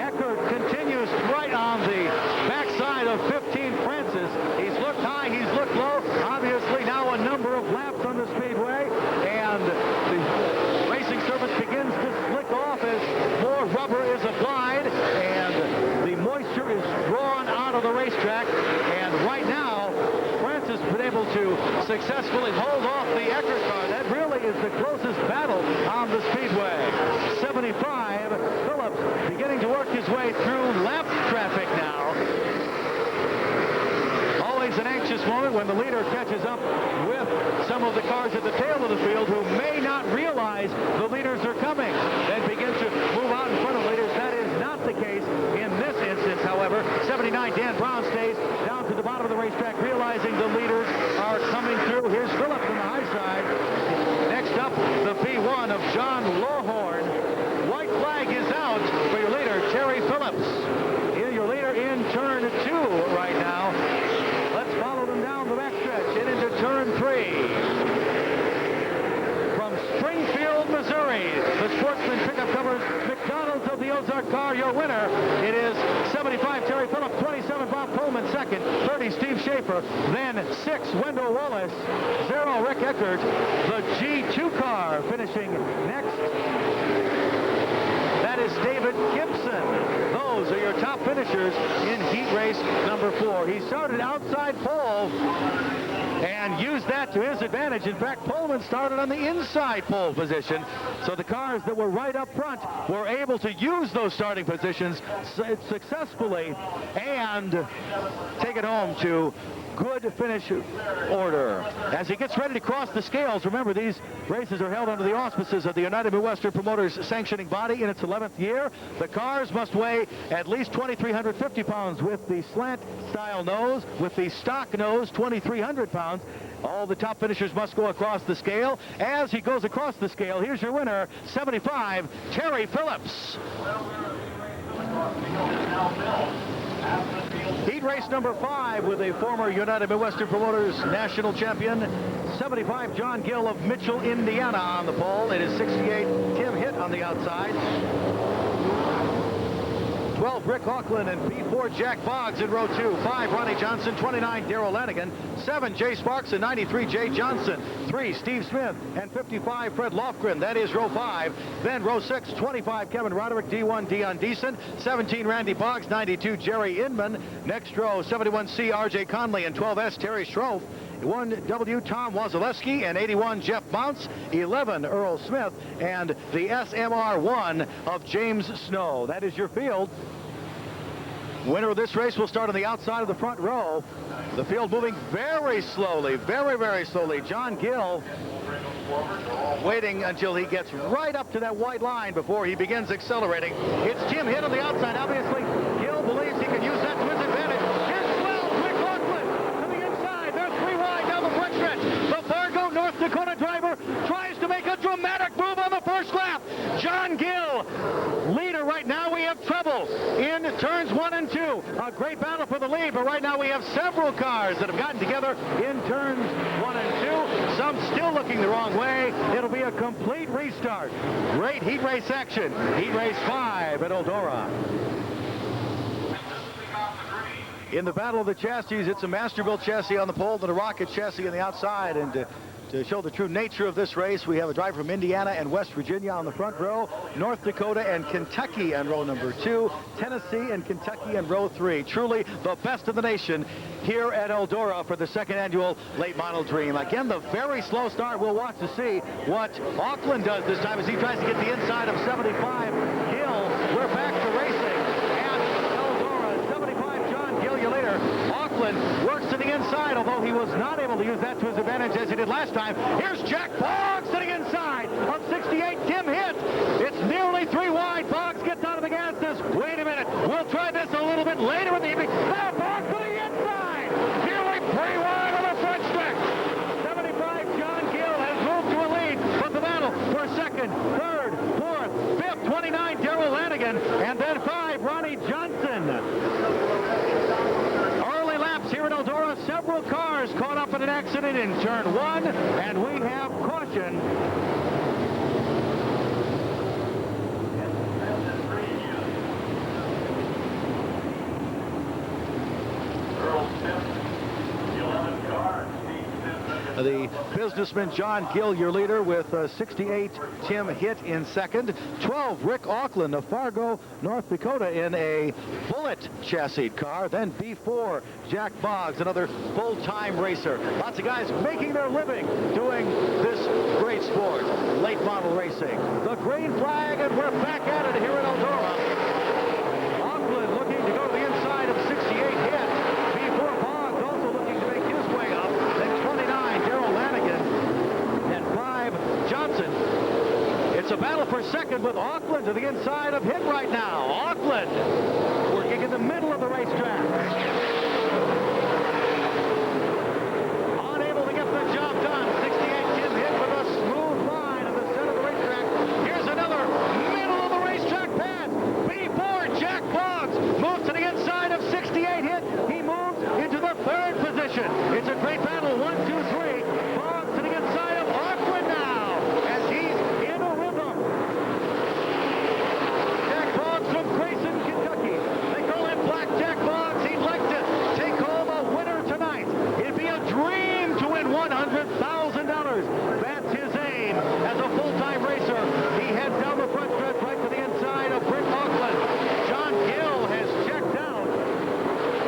Eckert continues right on the backside of 15 Francis. He's looked high, he's looked low. Obviously now a number of laps on the Speedway, and the racing surface begins to slick off as more rubber is applied, and the moisture is drawn out of the racetrack. And right now, Francis has been able to successfully hold off the Eckert car. That really is the closest battle on the Speedway. 75, Phillips beginning to work his way through lap traffic now. Always an anxious moment when the leader catches up with some of the cars at the tail of the field who may not realize the leaders are coming, then begin to move out in front of leaders. That is not the case in this instance, however. 79, Dan Brown stays down to the bottom of the racetrack, realizing the leaders are coming through. Here's Phillips on the high side. Next up, the P1 of John Lawhorn. White flag is out for your leader, Terry Phillips. Your leader in turn 2 right now. Let's follow them down the backstretch and into turn 3. From Springfield, Missouri, the Sportsman pickup covers McDonald's of the Ozark car. Your winner, it is 75 Terry Phillips, 27 Bob Pullman, second, 30 Steve Schaefer, then 6 Wendell Wallace, 0 Rick Eckert, the G2 car finishing next. That is David Gibson. Those are your top finishers in Heat Race number 4. He started outside pole and used that to his advantage. In fact, Pullman started on the inside pole position, so the cars that were right up front were able to use those starting positions successfully and take it home to good finish order. As he gets ready to cross the scales, remember these races are held under the auspices of the United Midwestern Promoters sanctioning body in its 11th year. The cars must weigh at least 2,350 pounds with the slant style nose, with the stock nose 2,300 pounds. All the top finishers must go across the scale. As he goes across the scale, here's your winner, 75, Terry Phillips. Heat race number 5 with a former United Midwestern Promoters national champion, 75 John Gill of Mitchell, Indiana on the pole. It is 68 Tim Hitt on the outside. 12 Rick Aukland, and P4 Jack Boggs in row 2. 5 Ronnie Johnson, 29 Darrell Lanigan, 7 Jay Sparks, and 93 Jay Johnson. 3 Steve Smith, and 55 Fred Lofgren. That is row 5. Then row 6, 25 Kevin Roderick, D1 Dion Deason, 17 Randy Boggs, 92 Jerry Inman. Next row, 71C RJ Conley, and 12S Terry Schroff. 1W Tom Wazalewski, and 81 Jeff Mounts, 11 Earl Smith, and the SMR1 of James Snow. That is your field. Winner of this race will start on the outside of the front row. The field moving very slowly, very, very slowly. John Gill waiting until he gets right up to that white line before he begins accelerating. It's Tim Hitt on the outside. Obviously, Gill believes he can use that to his advantage. Here's 12, Rick Aukland to the inside. They're 3 wide down the front stretch. The Fargo, North Dakota driver tries to make a dramatic move on the first lap. John Gill, leader right right now we have trouble in turns 1 and 2. A great battle for the lead, but right now we have several cars that have gotten together in turns 1 and 2. Some still looking the wrong way. It'll be a complete restart. Great heat race action. Heat race 5 at Eldora. In the battle of the chassis, it's a Masterbuilt chassis on the pole and a Rocket chassis on the outside. And to show the true nature of this race, we have a driver from Indiana and West Virginia on the front row, North Dakota and Kentucky on row number 2, Tennessee and Kentucky in row 3. Truly the best of the nation here at Eldora for the second annual Late Model Dream. Again, the very slow start. We'll watch to see what Aukland does this time as he tries to get the inside of 75. Gill, we're back to racing at Eldora. 75, John Gill, you later. Aukland works to the inside, although he was not able to use that to his advantage as he did last time. Here's Jack Boggs to the inside of 68. Tim Hitt. It's nearly 3 wide. Boggs gets out of the gas. Says, wait a minute. We'll try this a little bit later in the evening. Now Boggs to the inside. Nearly 3 wide on the front stretch. 75, John Gill has moved to a lead. But the battle for second, third, fourth, fifth, 29, Darrell Lanigan. And then 5, Ronnie Johnson. Early laps here at Eldora. Several cars caught up in an accident in turn 1. And we have caution. The businessman John Gill, your leader, with 68, Tim Hitt in second. 12, Rick Aukland of Fargo, North Dakota, in a Bullet chassis car. Then B4, Jack Boggs, another full-time racer. Lots of guys making their living doing this great sport, late model racing. The green flag, and we're back at it here at Eldora. Aukland looking to go to the inside of 68 Hitt. B4 Boggs also looking to make his way up. Then 29, Darrell Lanigan. And 5, Johnson. It's a battle for second with Aukland to the inside of Hitt right now. Aukland working in the middle of the racetrack. Unable to get the job done. 68 Tim Hitt with a smooth line in the center of the racetrack. Here's another middle of the racetrack pass. B4 Jack Boggs moves to the inside of 68 Hitt. He moves into the third position. It's a great battle. 1, 2, 3. Boggs to the inside of Aukland now as he's in a rhythm. Jack Boggs from Grayson, Kentucky. They call him Blackjack Boggs. He'd like to take home a winner tonight. It'd be a dream to win $100,000. That's his aim as a full-time racer. He heads down the front stretch right to the inside of Rick Aukland. John Gill has checked out.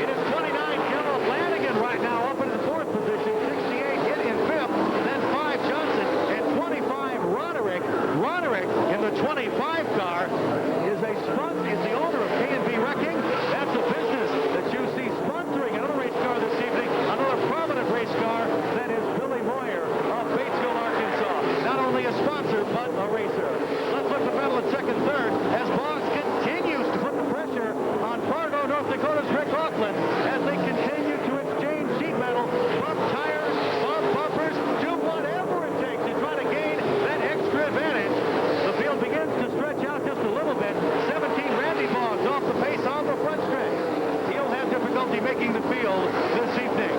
It is 29, Darrell Lanigan right now up in the fourth position. 68 Hitt in fifth. Then 5, Johnson. And 25, Roderick. Roderick in the 25 car is the owner of K&B Wrecking. That's a business that you see sponsoring another race car this evening. Another prominent race car. That is Billy Moyer of Batesville, Arkansas. Not only a sponsor, but a racer. Let's look at the battle at second, third, as Boggs continues to put the pressure on Fargo, North Dakota's Rick Aukland as they continue to exchange sheet metal, bump tires, bump bumpers, do whatever it takes to try to gain that extra advantage. The field begins to stretch out just a little bit. 17, Randy Boggs off the pace on the front stretch. He'll have difficulty making the field this evening.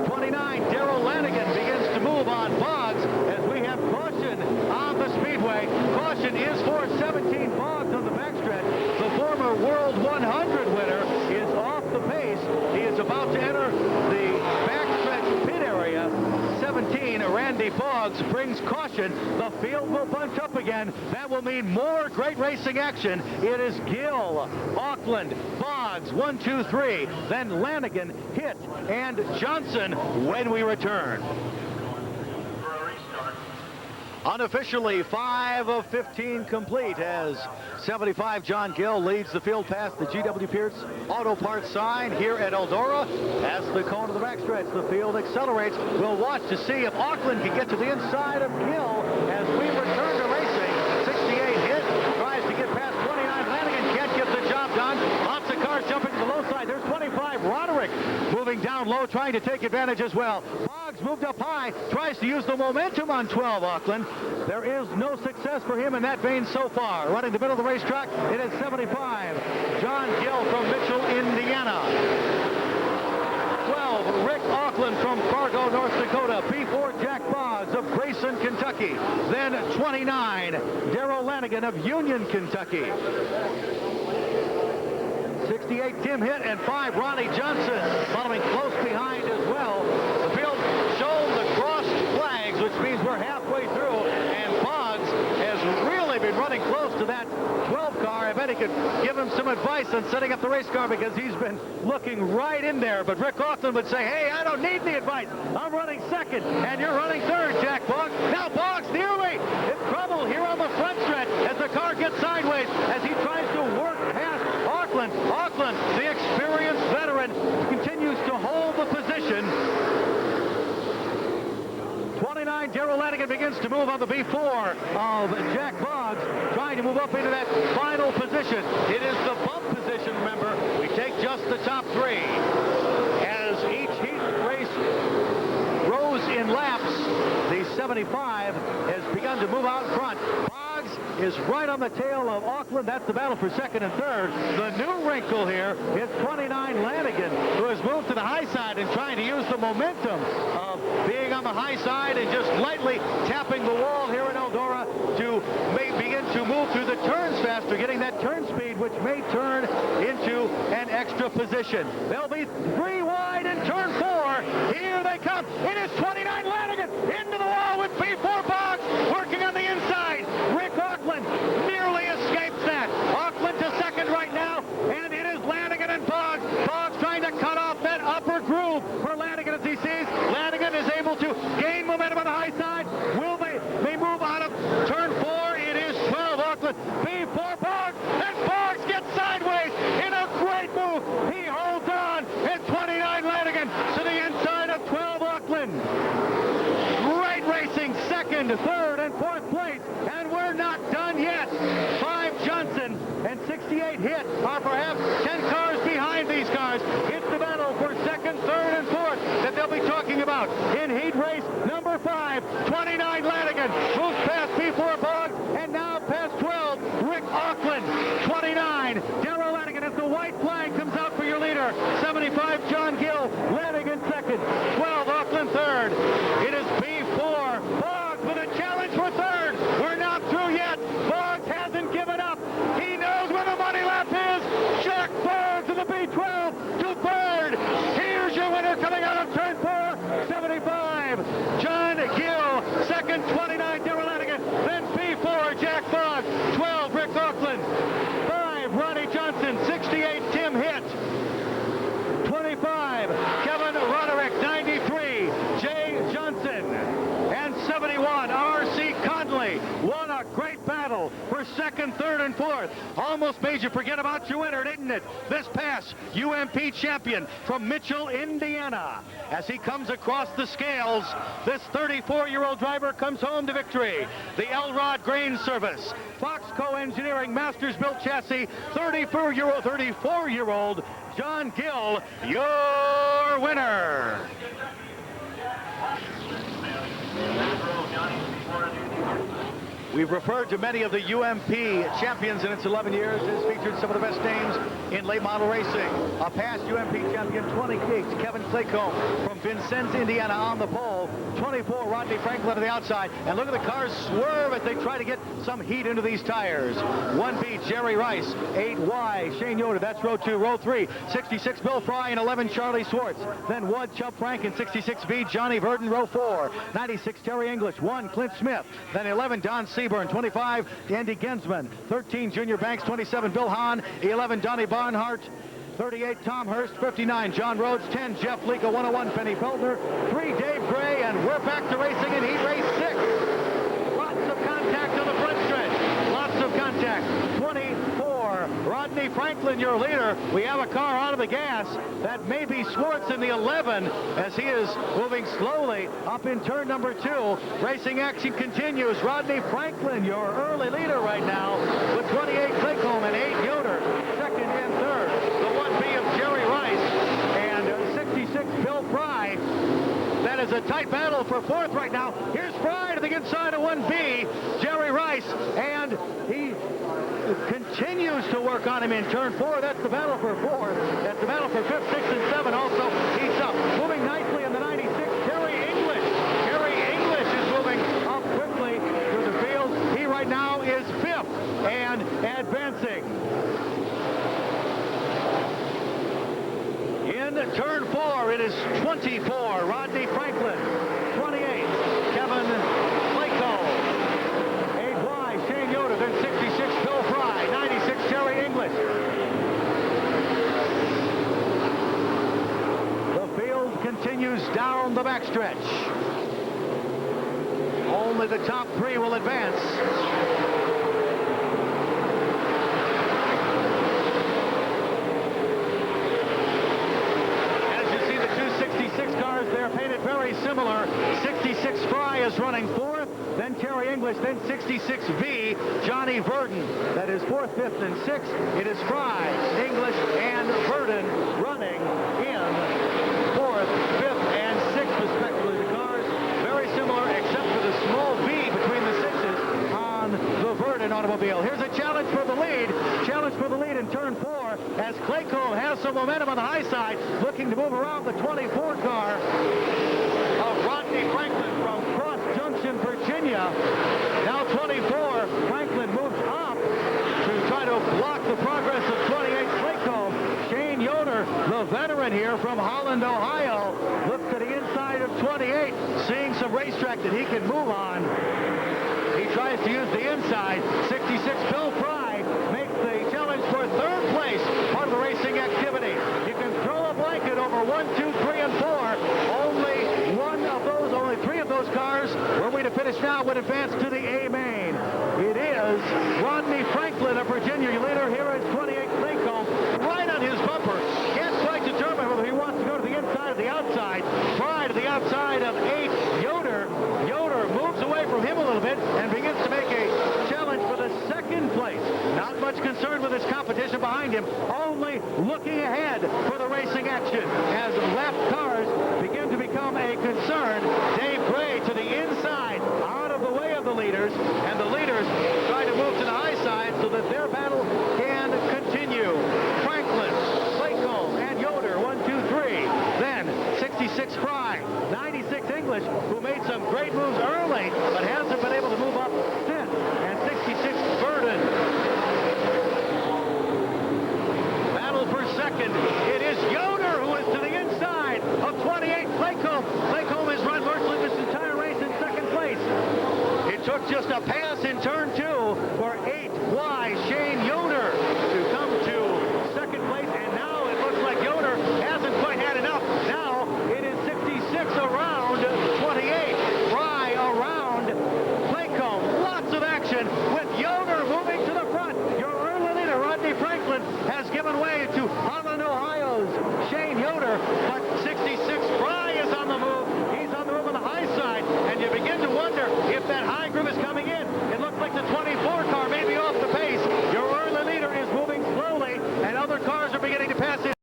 29, Darrell Lanigan begins to move on Boggs as we have caution on the speedway. Caution is for 17, Boggs on the backstretch. The former World 100 winner is off the pace. He is about to enter the backstretch pit area. 17, Randy Boggs brings caution. The field will bunch up again. That will mean more great racing action. It is Gill, Aukland, Boggs, 1, 2, 3. Then Lanigan, Hitt, and Johnson when we return. Unofficially, 5 of 15 complete as 75 John Gill leads the field past the G.W. Pierce Auto Parts sign here at Eldora. As the cone of the backstretch, the field accelerates. We'll watch to see if Aukland can get to the inside of Gill as we return to racing. 68 Hitt tries to get past 29. Lanigan can't get the job done. Lots of cars jumping to the low side. There's 25 Roderick moving down low, trying to take advantage as well. Boggs Boggs moved up high, tries to use the momentum on 12 Aukland. There is no success for him in that vein so far. Running the middle of the racetrack, it is 75. John Gill from Mitchell, Indiana. 12, Rick Aukland from Fargo, North Dakota. P4, Jack Boggs of Grayson, Kentucky. Then 29, Darrell Lanigan of Union, Kentucky. 68, Tim Hitt, and 5, Ronnie Johnson, following close behind as well. The field showed the crossed flags, which means we're halfway through, and Boggs has really been running close to that 12 car. I bet he could give him some advice on setting up the race car because he's been looking right in there. But Rick Aukland would say, hey, I don't need any advice. I'm running second, and you're running third, Jack Boggs. Now Boggs nearly in trouble here on the front stretch as the car gets sideways as he tries to work past Aukland. Aukland, the experienced veteran, continues to hold the position. 29, Darrell Lanigan begins to move on the B4 of Jack Boggs, trying to move up into that final position. It is the bump position, remember. We take just the top 3. As each heat race grows in laps, the 75 has begun to move out front. Boggs is right on the tail of Aukland. That's the battle for second and third. The new wrinkle here is 29 Lanigan, who has moved to the high side and trying to use the momentum of being on the high side and just lightly tapping the wall here in Eldora to begin to move through the turns faster, getting that turn speed, which may turn into an extra position. They'll be 3 wide in turn 4. Here they come. It is 29 Lanigan into the wall with B4 Boggs working on the inside. Rick Aukland nearly escapes that. Aukland to second right now, and it is Lanigan and Boggs. Boggs trying to cut off that upper groove for Lanigan as he sees. Lanigan is able to gain momentum on the high side. Will they move out of turn 4? It is 12 Aukland. B4 Boggs, and Boggs gets sideways in a great move. He holds on, and 29 Lanigan to the inside of 12 Aukland. Great racing, second, third, and fourth place, and we're not done yet. 5 Johnson and 68 Hitt are perhaps 10 cars behind these cars. It's the battle for second, third, and fourth that they'll be talking about in heat race number 5. 29 Lanigan moves past P4 Boggs, and now past 12, Rick Aukland. 29, Darrell Lanigan as the white flag comes out for your leader. 75, John Gill, Lanigan second. 12, Aukland third. It is B4 Boggs with a challenge for third. We're not through yet. Boggs hasn't given up. He knows where the money lap is. Jack Boggs in the B12 to third. Here's your winner coming out of turn 4. 75, John Gill. Second, 29, Darrell Lanigan. Then B4, Jack Boggs. 12, Rick Aukland. 5, Ronnie Johnson. 68, Tim Hitt. 25, Kevin Roderick. 93, Jay Johnson. And 71, R.C. Conley. What a great battle for second, third, and fourth. Almost made you forget about your winner, didn't it? This pass, UMP champion from Mitchell, Indiana. As he comes across the scales, this 34-year-old driver comes home to victory. The Elrod Grain Service, Foxco Engineering Masters Built Chassis, 34-year-old John Gill, your winner. We've referred to many of the UMP champions in its 11 years. It's featured some of the best names in late model racing. A past UMP champion, 20 gigs, Kevin Claycomb from Vincennes, Indiana on the pole. 24, Rodney Franklin to the outside. And look at the cars swerve as they try to get some heat into these tires. 1B, Jerry Rice. 8Y, Shane Yoder. That's row 2. Row 3, 66, Bill Frye, and 11, Charlie Swartz. Then 1, Chubb Frank, and 66B, Johnny Verdon. Row 4, 96, Terry English. 1, Clint Smith. Then 11, Don Seaburn. 25, Andy Gensman. 13, Junior Banks. 27, Bill Hahn. 11, Donnie Barnhart. 38, Tom Hurst. 59, John Rhodes. 10, Jeff Leaka. 101, Penny Feltner. 3, Dave Gray. And we're back to racing in heat race 6. Lots of contact on the front stretch. Lots of contact. 24, Rodney Franklin, your leader. We have a car out of the gas. That may be Swartz in the 11 as he is moving slowly up in turn number 2. Racing action continues. Rodney Franklin, your early leader right now, with 28 Claycomb and 8 Yoder. Second and third, the 1B of Jerry Rice and 66 Bill Frye. That It is a tight battle for fourth right now. Here's Frye to the inside of 1B, Jerry Rice, and he continues to work on him in turn 4. That's the battle for fourth. That's the battle for fifth, sixth, and seven. Also heats up. Moving nicely in the 96, Terry English. Terry English is moving up quickly through the field. He right now is fifth and advancing. In turn 4, it is 24, Rodney Franklin. 28, Kevin Clayco. 8Y, Shane Yoder. Then 66, Bill Frye. 96, Terry English. The field continues down the backstretch. Only the top 3 will advance. Cars, they're painted very similar. 66 Frye is running fourth, then Terry English, then 66V, Johnny Verdon. That is fourth, fifth, and sixth. It is Frye, English, and Verdon running in fourth, fifth, and sixth, respectively. The cars very similar, except for the small V between the sixes on the Verdon automobile. Here's a challenge for the lead. Challenge for the lead in turn 4 as Clayco has some momentum on the high side, looking to move around the 24 car of Rodney Franklin from Cross Junction, Virginia. Now 24, Franklin moves up to try to block the progress of 28 Clayco. Shane Yoder, the veteran here from Holland, Ohio, looks to the inside of 28, seeing some racetrack that he can move on. He tries to use the inside. 66, Bill Frye makes the challenge for third place, part of the racing activity. You can throw a blanket over 1, 2, 3, and 4. Only 3 of those cars, were we to finish now, would advance to the A main. It is Rodney Franklin, a Virginia leader. Here is 28 Clayco, right on his bumper. Can't quite determine whether he wants to go to the inside or the outside. Frye to the outside of 8, Yoder. Yoder moves away from him a little bit and begins to make a challenge for the second place. Not much concerned with his competition behind him, only looking ahead for the racing action as left cars begin to become a concern. Dave Gray to the inside, out of the way of the leaders, and the leaders try to move to the high side so that their battle can continue. Franklin, Clayco, and Yoder, 1, 2, 3. Then 66 Frye, 96 English, who made some great moves early, but hasn't been able to move up since, and 66 Verdon. Battle for second. It is Yoder who is to the inside of 28 Clayco. Clayco has run virtually this entire race in second place. It took just a pass in turn 2 for 8Y Shane Yoder to come to second place, and now it looks like Yoder hasn't quite had enough. Now it is 66 around 28, Frye around Clayco. Lots of action with Yoder moving to the front. Your early leader, Rodney Franklin, has given way to Holland, Ohio's Shane Yoder, but 66 Frye is on the move. He's on the move on the high side, and you begin to wonder if that high group is coming in. It looks like the 24 car may be off the pace. Your early leader is moving slowly, and other cars are beginning to pass in.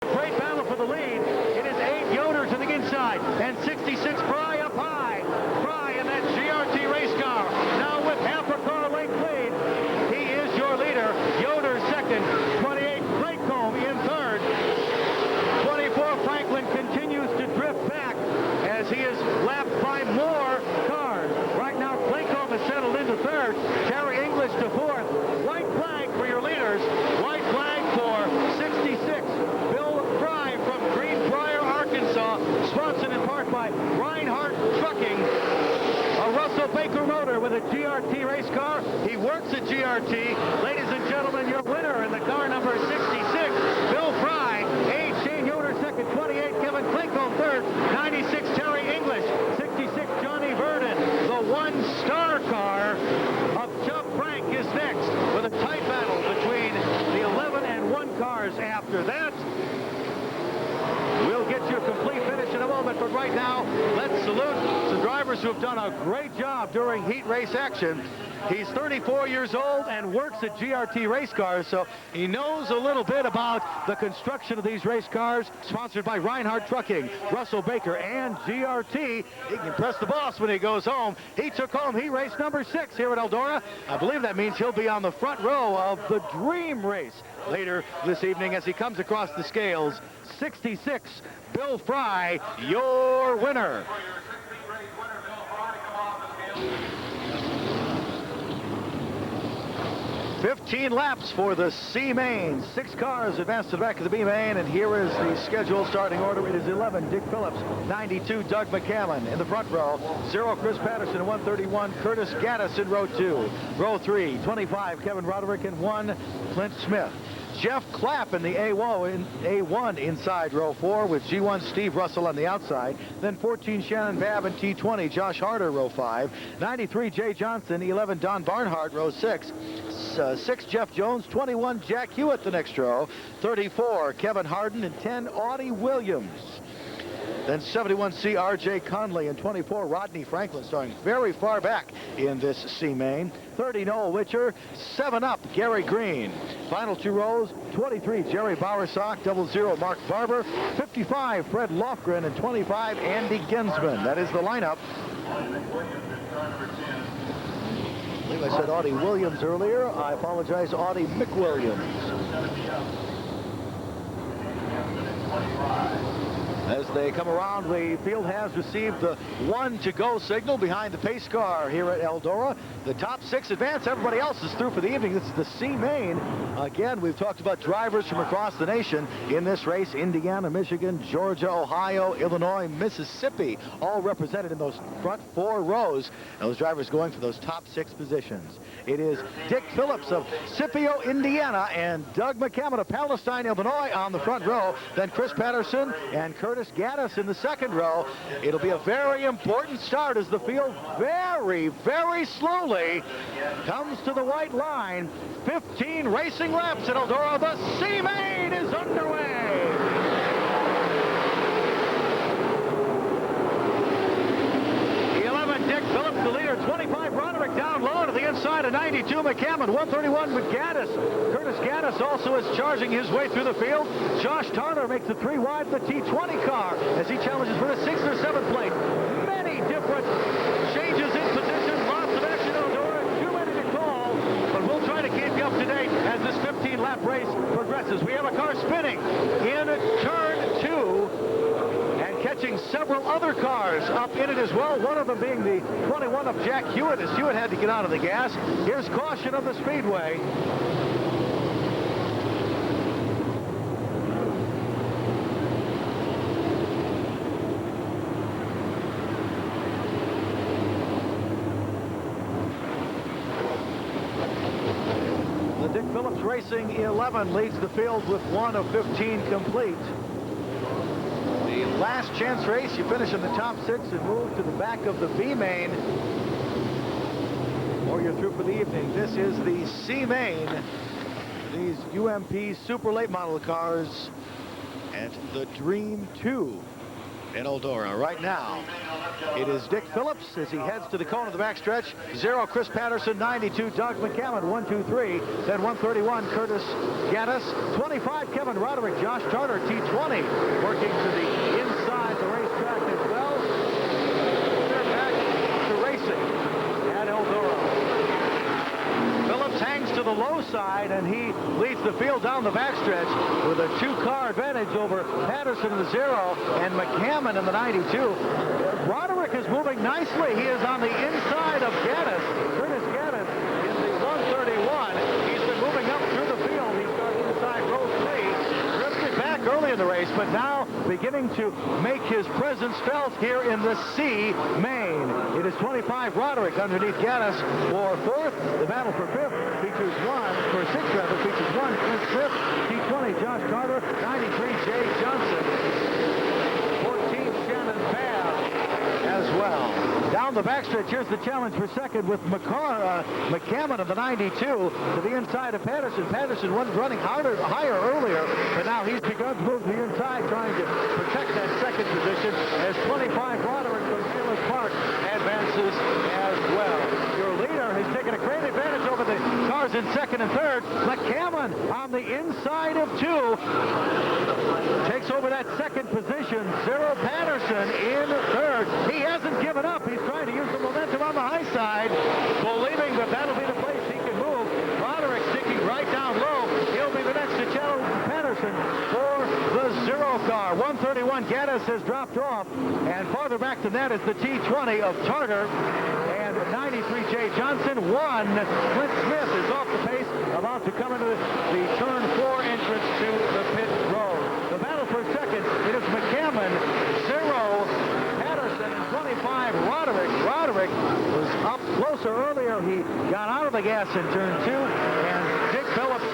Great battle for the lead. It is 8 Yoder to the inside, and 66 Frye up high. Frye in that GRT race car. Now with half a car length lead, he is your leader. Yoder second, 28 Clayco in third. 24 Franklin continues to drift back as he is lapped by more cars. Right now, Clayco has settled into third. Terry English to fourth. White flag for your leaders. White flag for 66. Bill Frye from Greenbrier, Arkansas, sponsored in part by Reinhardt Trucking. A Russell Baker motor with a GRT race car. He works at GRT. Ladies and gentlemen, your winner in the car number 66, Bill Frye. 8 Shane Yoder second, 28 Kevin Clayco third, 96 Terry English, 66 Johnny Verdon. The one-star car of Chuck Frank is next with a tight battle between the 11 and 1 cars after that. We'll get you a complete finish in a moment, but right now, let's salute some drivers who have done a great job during heat race action. He's 34 years old and works at GRT Race Cars, so he knows a little bit about the construction of these race cars. Sponsored by Reinhardt Trucking, Russell Baker, and GRT. He can press the boss when he goes home. He took home heat race number 6 here at Eldora. I believe that means he'll be on the front row of the Dream Race later this evening as he comes across the scales. 66, Bill Frye, your winner. 15 laps for the C main. 6 cars advance to the back of the B main, and here is the schedule starting order. It is 11, Dick Phillips, 92, Doug McCammon in the front row, 0, Chris Patterson, 131, Curtis Gaddis in row 2. Row 3, 25, Kevin Roderick, and 1, Clint Smith. Jeff Clapp in the A1 inside row 4 with G1 Steve Russell on the outside. Then 14 Shannon Babb and T20 Josh Harder row 5. 93 Jay Johnson, 11 Don Barnhart row 6. 6 Jeff Jones, 21 Jack Hewitt the next row. 34 Kevin Harden, and 10 Audie Williams. Then 71C R.J. Conley and 24 Rodney Franklin, starting very far back in this C main. 30 Noel Witcher, 7 up Gary Green. Final 2 rows, 23 Jerry Bowersock, 00 Mark Barber, 55 Fred Lofgren, and 25 Andy Ginsman. That is the lineup. I believe I said Audie Williams earlier. I apologize, Audie McWilliams. As they come around, the field has received the 1 to go signal behind the pace car here at Eldora. The top 6 advance. Everybody else is through for the evening. This is the C main. Again, we've talked about drivers from across the nation in this race. Indiana, Michigan, Georgia, Ohio, Illinois, Mississippi, all represented in those front 4 rows. And those drivers going for those top 6 positions. It is Dick Phillips of Scipio, Indiana, and Doug McCammon of Palestine, Illinois on the front row. Then Chris Patterson and Curtis Gaddis in the second row. It'll be a very important start as the field very, very slowly comes to the white line. 15 racing laps at Eldora. The C main is underway. 11 Dick Phillips, the leader. 25 Roderick down low to the inside of 92 McCammon. 131 McGaddis. Curtis Gaddis also is charging his way through the field. Josh Tarner makes the 3 wide the T20 car as he challenges for the 6th or 7th place. Many different changes in position. Lots of action at Eldora. Too many to call, but we'll try to keep you up to date as this 15-lap race progresses. We have a car spinning in turn 2. Catching several other cars up in it as well, one of them being the 21 of Jack Hewitt, as Hewitt had to get out of the gas. Here's caution of the Speedway. The Dick Phillips Racing 11 leads the field with 1 of 15 complete. Last chance race, you finish in the top 6 and move to the back of the B main, or you're through for the evening. This is the C main. These UMP super late model cars at the Dream 2 in Eldora. Right now, it is Dick Phillips as he heads to the cone of the backstretch. 0 Chris Patterson, 92 Doug McCammon, 1, 2, 3. Then 131 Curtis Gaddis, 25 Kevin Roderick, Josh Tarter, T20 working to the inside the racetrack as well. They're back to racing at Eldora. Phillips hangs to the low side, and he leads the field down the backstretch with a 2-car advantage over Patterson in the 0 and McCammon in the 92. Roderick is moving nicely. He is on the inside of Gaddis. Curtis Gaddis in the 131. He's been moving up through the field. He starts inside row 3. Drifted back early in the race, but now beginning to make his presence felt here in the C main. It is 25 Roderick underneath Gaddis for 4th. The battle for 5th features 1, for 6th rather, features 1 Clint Smith, T20 Josh Carter, 93 Jay Johnson, 14 Shannon Babb as well. Down the backstretch, here's the challenge for 2nd with McCammon of the 92 to the inside of Patterson. Patterson was running higher earlier, but now he's begun to move to the inside, trying to protect that 2nd position as 25 Roderick from Taylor's Park advances as well. Your leader has taken a great in second and third. McCammon on the inside of 2. Takes over that second position. Zero Patterson in third. He hasn't given up. He's trying to use the momentum on the high side, believing that that'll be the place he can move. Roderick sticking right down low. He'll be the next to challenge Patterson for the zero car. 131 Gaddis has dropped off, and farther back than that is the T20 of Tartar. And 93 Jay Johnson. 1 Clint Smith is off the pace, about to come into the turn 4 entrance to the pit road. The battle for second, it is McCammon, 0 Patterson, and 25 Roderick. Roderick was up closer earlier. He got out of the gas in turn 2, and Dick Phillips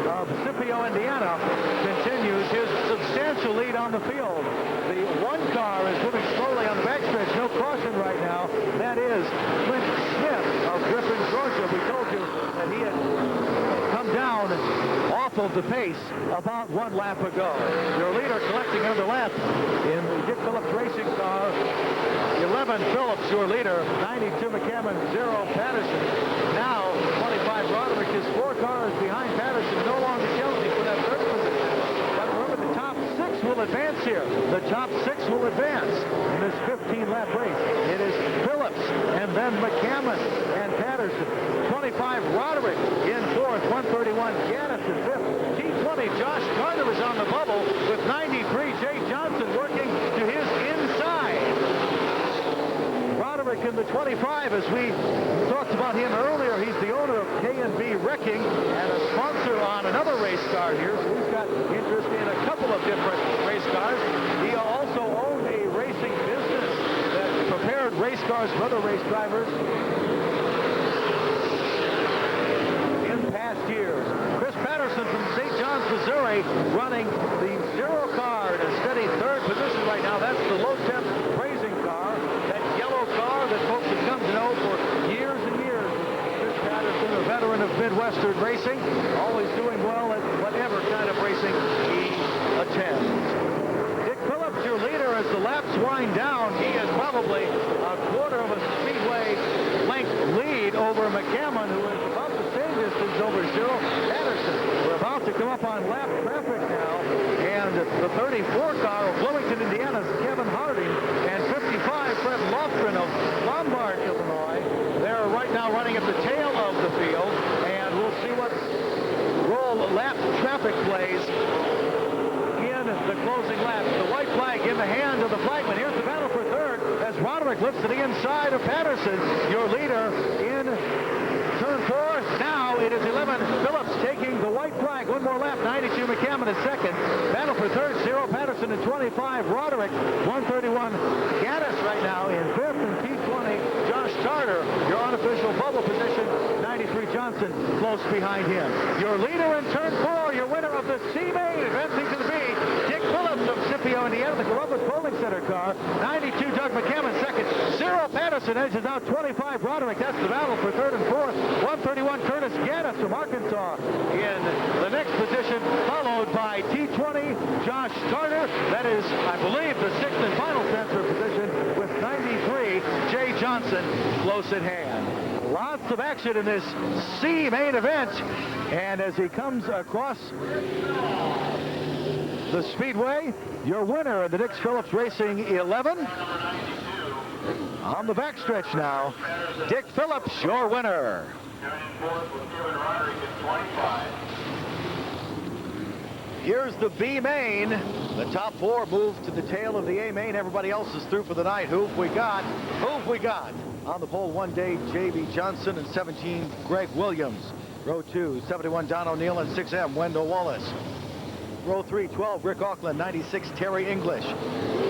of Scipio, Indiana, continues his substantial lead on the field. The 1 car is moving slowly on the backstretch. No caution right now. That is Clint Smith of Griffin, Georgia. We told you that he had come down off of the pace about 1 lap ago. Your leader collecting another lap in the Dick Phillips racing car. 11 Phillips, your leader. 92 McCammon, 0 Patterson. Now 25 Roderick is 4 cars behind Patterson, no longer challenging for that third position. But remember, the top 6 will advance here. The top 6 will advance in this 15-lap race. It is Phillips, and then McCammon and Patterson. 25 Roderick in 4th. 131 Gaddis in 5th. T20 Josh Carter is on the bubble with 93 Jay Johnson working to his inside. Roderick in the 25, as we talked about him earlier, he's the owner of K&B Wrecking and a sponsor on another race car here, so he's got interest in a couple of different race cars. He also owned a racing business that prepared race cars for other race drivers in past years. Chris Patterson from St. John's, Missouri, running the zero car in a steady third position right now. That's the low-temp praising car, that yellow car that folks have come to know for years and years. Chris Patterson, a veteran of Midwestern racing, always doing well at whatever kind of racing he attends. Dick Phillips, your leader, as the laps wind down. He is probably a quarter of a Speedway length lead over McCammon, who is about the same distance over Zero Patterson. We're about to come up on lap traffic now, and the 34 car of Bloomington, Indiana's Kevin Harding, and 55 Fred Lofgren of Lombard, Illinois. They're right now running at the tail of the field, and we'll see what role lap traffic plays in the closing laps. The white flag in the hand of the flagman. Here's the battle for third as Roderick lifts to the inside of Patterson, your leader in turn 4. Now it is 11 Phillips taking the white flag. One more lap. 92 McCammon is second. Battle for third. 0 Patterson and 25 Roderick. 131 Gaddis right now in fifth, and T20 Josh Tartar, your unofficial bubble position. 93 Johnson close behind him. Your leader in turn 4, your winner of the C-Main, advancing to the B, Dick Phillips of Scipio, Indiana, the Columbus Bowling Center car. 92 Doug McCammon second. 0 Patterson edges out 25 Roderick. That's the battle for third and fourth. 131 Curtis Gaddis from Arkansas in the next position, followed by T20 Josh Tartar. That is, I believe, the sixth and final transfer position, with 93 Jay Johnson close at hand. Lots of action in this C main event, and as he comes across the Speedway, your winner of the Dick Phillips Racing 11. On the backstretch now, Dick Phillips, your winner. Here's the B main. The top 4 move to the tail of the A main. Everybody else is through for the night. Who've we got? Who've we got? On the pole, 1 day, J.B. Johnson, and 17, Greg Williams. Row 2, 71, Don O'Neill, and 6M, Wendell Wallace. Row 3, 12, Rick Aukland, 96, Terry English.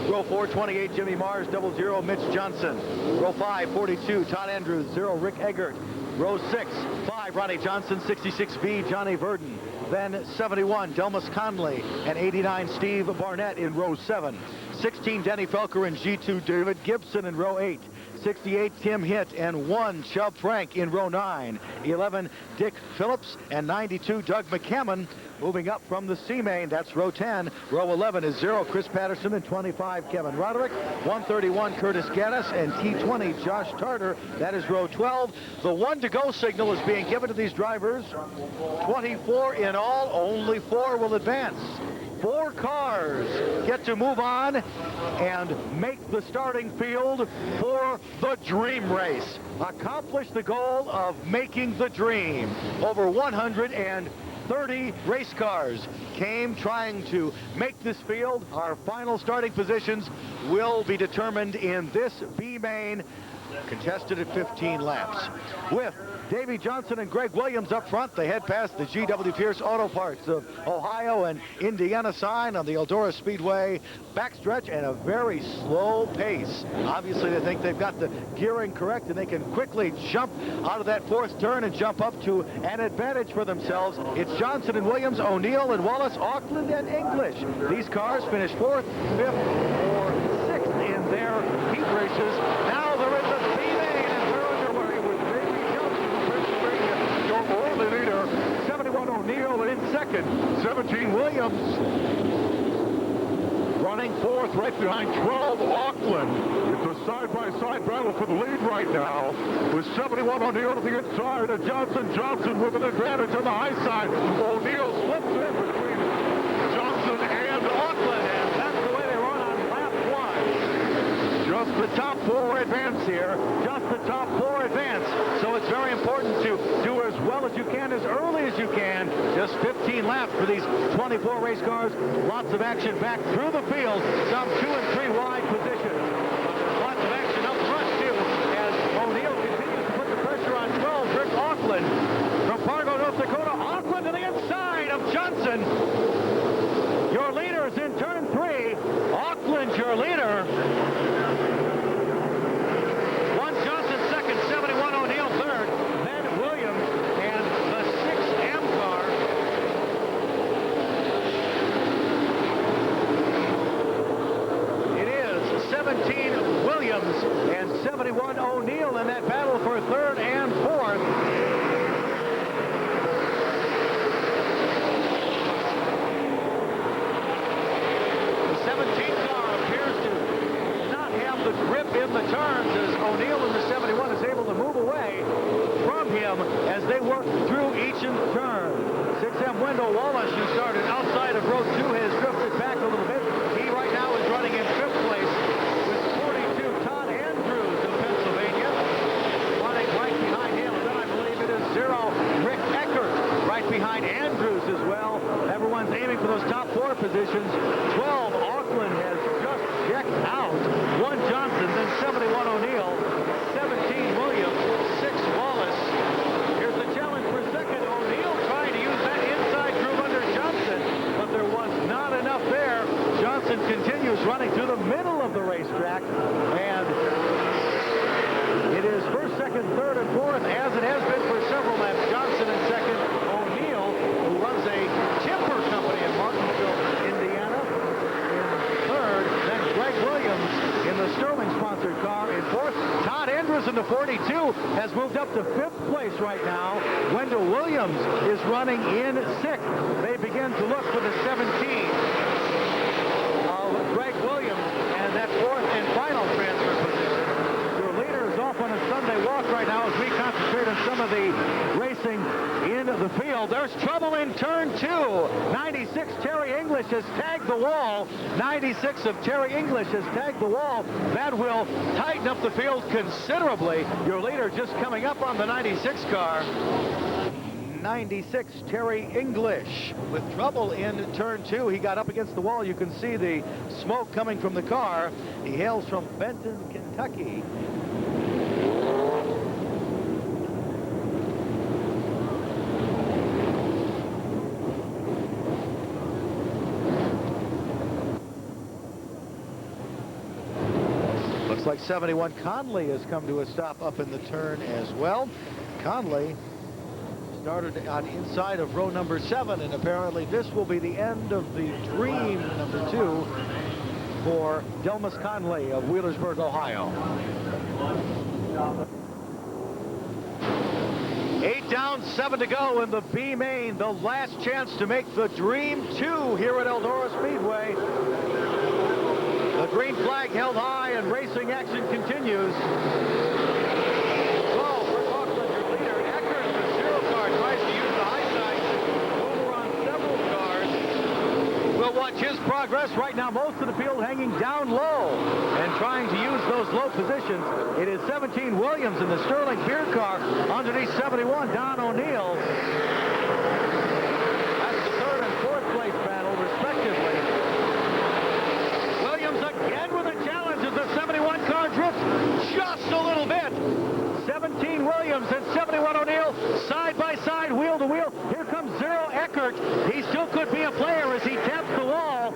Row 4, 28, Jimmy Mars, 00, Mitch Johnson. Row 5, 42, Todd Andrews, 0, Rick Eggert. Row 6, 5, Ronnie Johnson, 66B, Johnny Verdon. Then 71, Delmas Conley, and 89, Steve Barnett in row 7. 16, Denny Felker, and G2, David Gibson in row 8. 68, Tim Hitt, and 1, Chubb Frank in row 9. 11, Dick Phillips, and 92, Doug McCammon. Moving up from the C main, that's row 10. Row 11 is 0, Chris Patterson, and 25, Kevin Roderick. 131, Curtis Gaddis, and T20, Josh Tarter. That is row 12. The 1 to go signal is being given to these drivers. 24 in all, only 4 will advance. 4 cars get to move on and make the starting field for the dream race. Accomplish the goal of making the dream. Over 130 race cars came trying to make this field. Our final starting positions will be determined in this B main, contested at 15 laps. With Davey Johnson and Greg Williams up front, they head past the G.W. Pierce Auto Parts of Ohio and Indiana sign on the Eldora Speedway backstretch, and a very slow pace. Obviously, they think they've got the gearing correct, and they can quickly jump out of that 4th turn and jump up to an advantage for themselves. It's Johnson and Williams, O'Neill and Wallace, Aukland and English. These cars finish 4th, 5th, or 6th in their heat races. Now they're in the B main, and they're underway with Davey Johnson, Pennsylvania, your early leader. 71 O'Neill in 2nd. 17 Williams running 4th, right behind 12 Aukland. It's a side-by-side battle for the lead right now, with 71 O'Neill to the inside, and Johnson with an advantage on the high side. O'Neill slips in between Johnson and Aukland, and that's the way they run on lap 1. Just the top 4 advance here. Just the top 4 advance. So it's very important to do as well as you can, as early as you can. Just 15 laps for these 24 race cars. Lots of action back through the field. Some 2 and 3 wide positions. Lots of action up front, too, as O'Neill continues to put the pressure on 12, Rick Aukland. From Fargo, North Dakota, Aukland to the inside of Johnson. Your leaders in turn 3. Aukland, your leader. 1 Johnson second, 71 O'Neill third, then Williams and the 6M car. It is 17 Williams and 71 O'Neill in that battle for 3rd and 4th. The grip in the turns as O'Neill in the 71 is able to move away from him as they work through each turn. 6M Wendell Wallace, who started outside of row 2, has drifted back a little bit. He right now is running in 5th place with 42 Todd Andrews of Pennsylvania running right behind him. And then I believe it is 0 Rick Eckert right behind Andrews as well. Everyone's aiming for those top 4 positions. 12 Aukland has just checked out. 1 Johnson, then 71 O'Neill, 17 Williams, 6 Wallace. Here's the challenge for 2nd. O'Neill trying to use that inside groove under Johnson, but there was not enough there. Johnson continues running through the middle of the racetrack, and it is 1st, 2nd, 3rd, and 4th, as it has been for several laps. Johnson in 2nd, O'Neill, who runs a timber company in Martinsville, Indiana, in 3rd, then Greg Williams in the Sterling-sponsored car in 4th. Todd Andrews in the 42 has moved up to 5th place right now. Wendell Williams is running in 6th. They begin to look for the 17 of Greg Williams and that 4th and final transfer position. Your leader is off on a Sunday walk right now as we concentrate on some of the racing in the field. There's trouble in turn 2. 96 Terry English has tagged the wall. 96 of Terry English has tagged the wall. That will tighten up the field considerably. Your leader just coming up on the 96 car. 96 Terry English with trouble in turn 2. He got up against the wall. You can see the smoke coming from the car. He hails from Benton, Kentucky. Looks like 71 Conley has come to a stop up in the turn as well. Conley started on inside of row number 7, and apparently this will be the end of the dream number 2 for Delmas Conley of Wheelersburg, Ohio. Eight down, 7 to go in the B main. The last chance to make the Dream 2 here at Eldora Speedway. The green flag held high and racing action continues. Well, for Aukland, your leader, Eckert, the 0 car, tries to use the high side over on several cars. We'll watch his progress. Right now, most of the field hanging down low and trying to use those low positions. It is 17 Williams in the Sterling beer car underneath 71, Don O'Neill. That's the 3rd and 4th place battle, respectively. Williams again with a challenge as the 71 car drifts just a little bit. 17 Williams and 71 O'Neill side by side, wheel to wheel. Here comes 0 Eckert. He still could be a player as he taps the wall.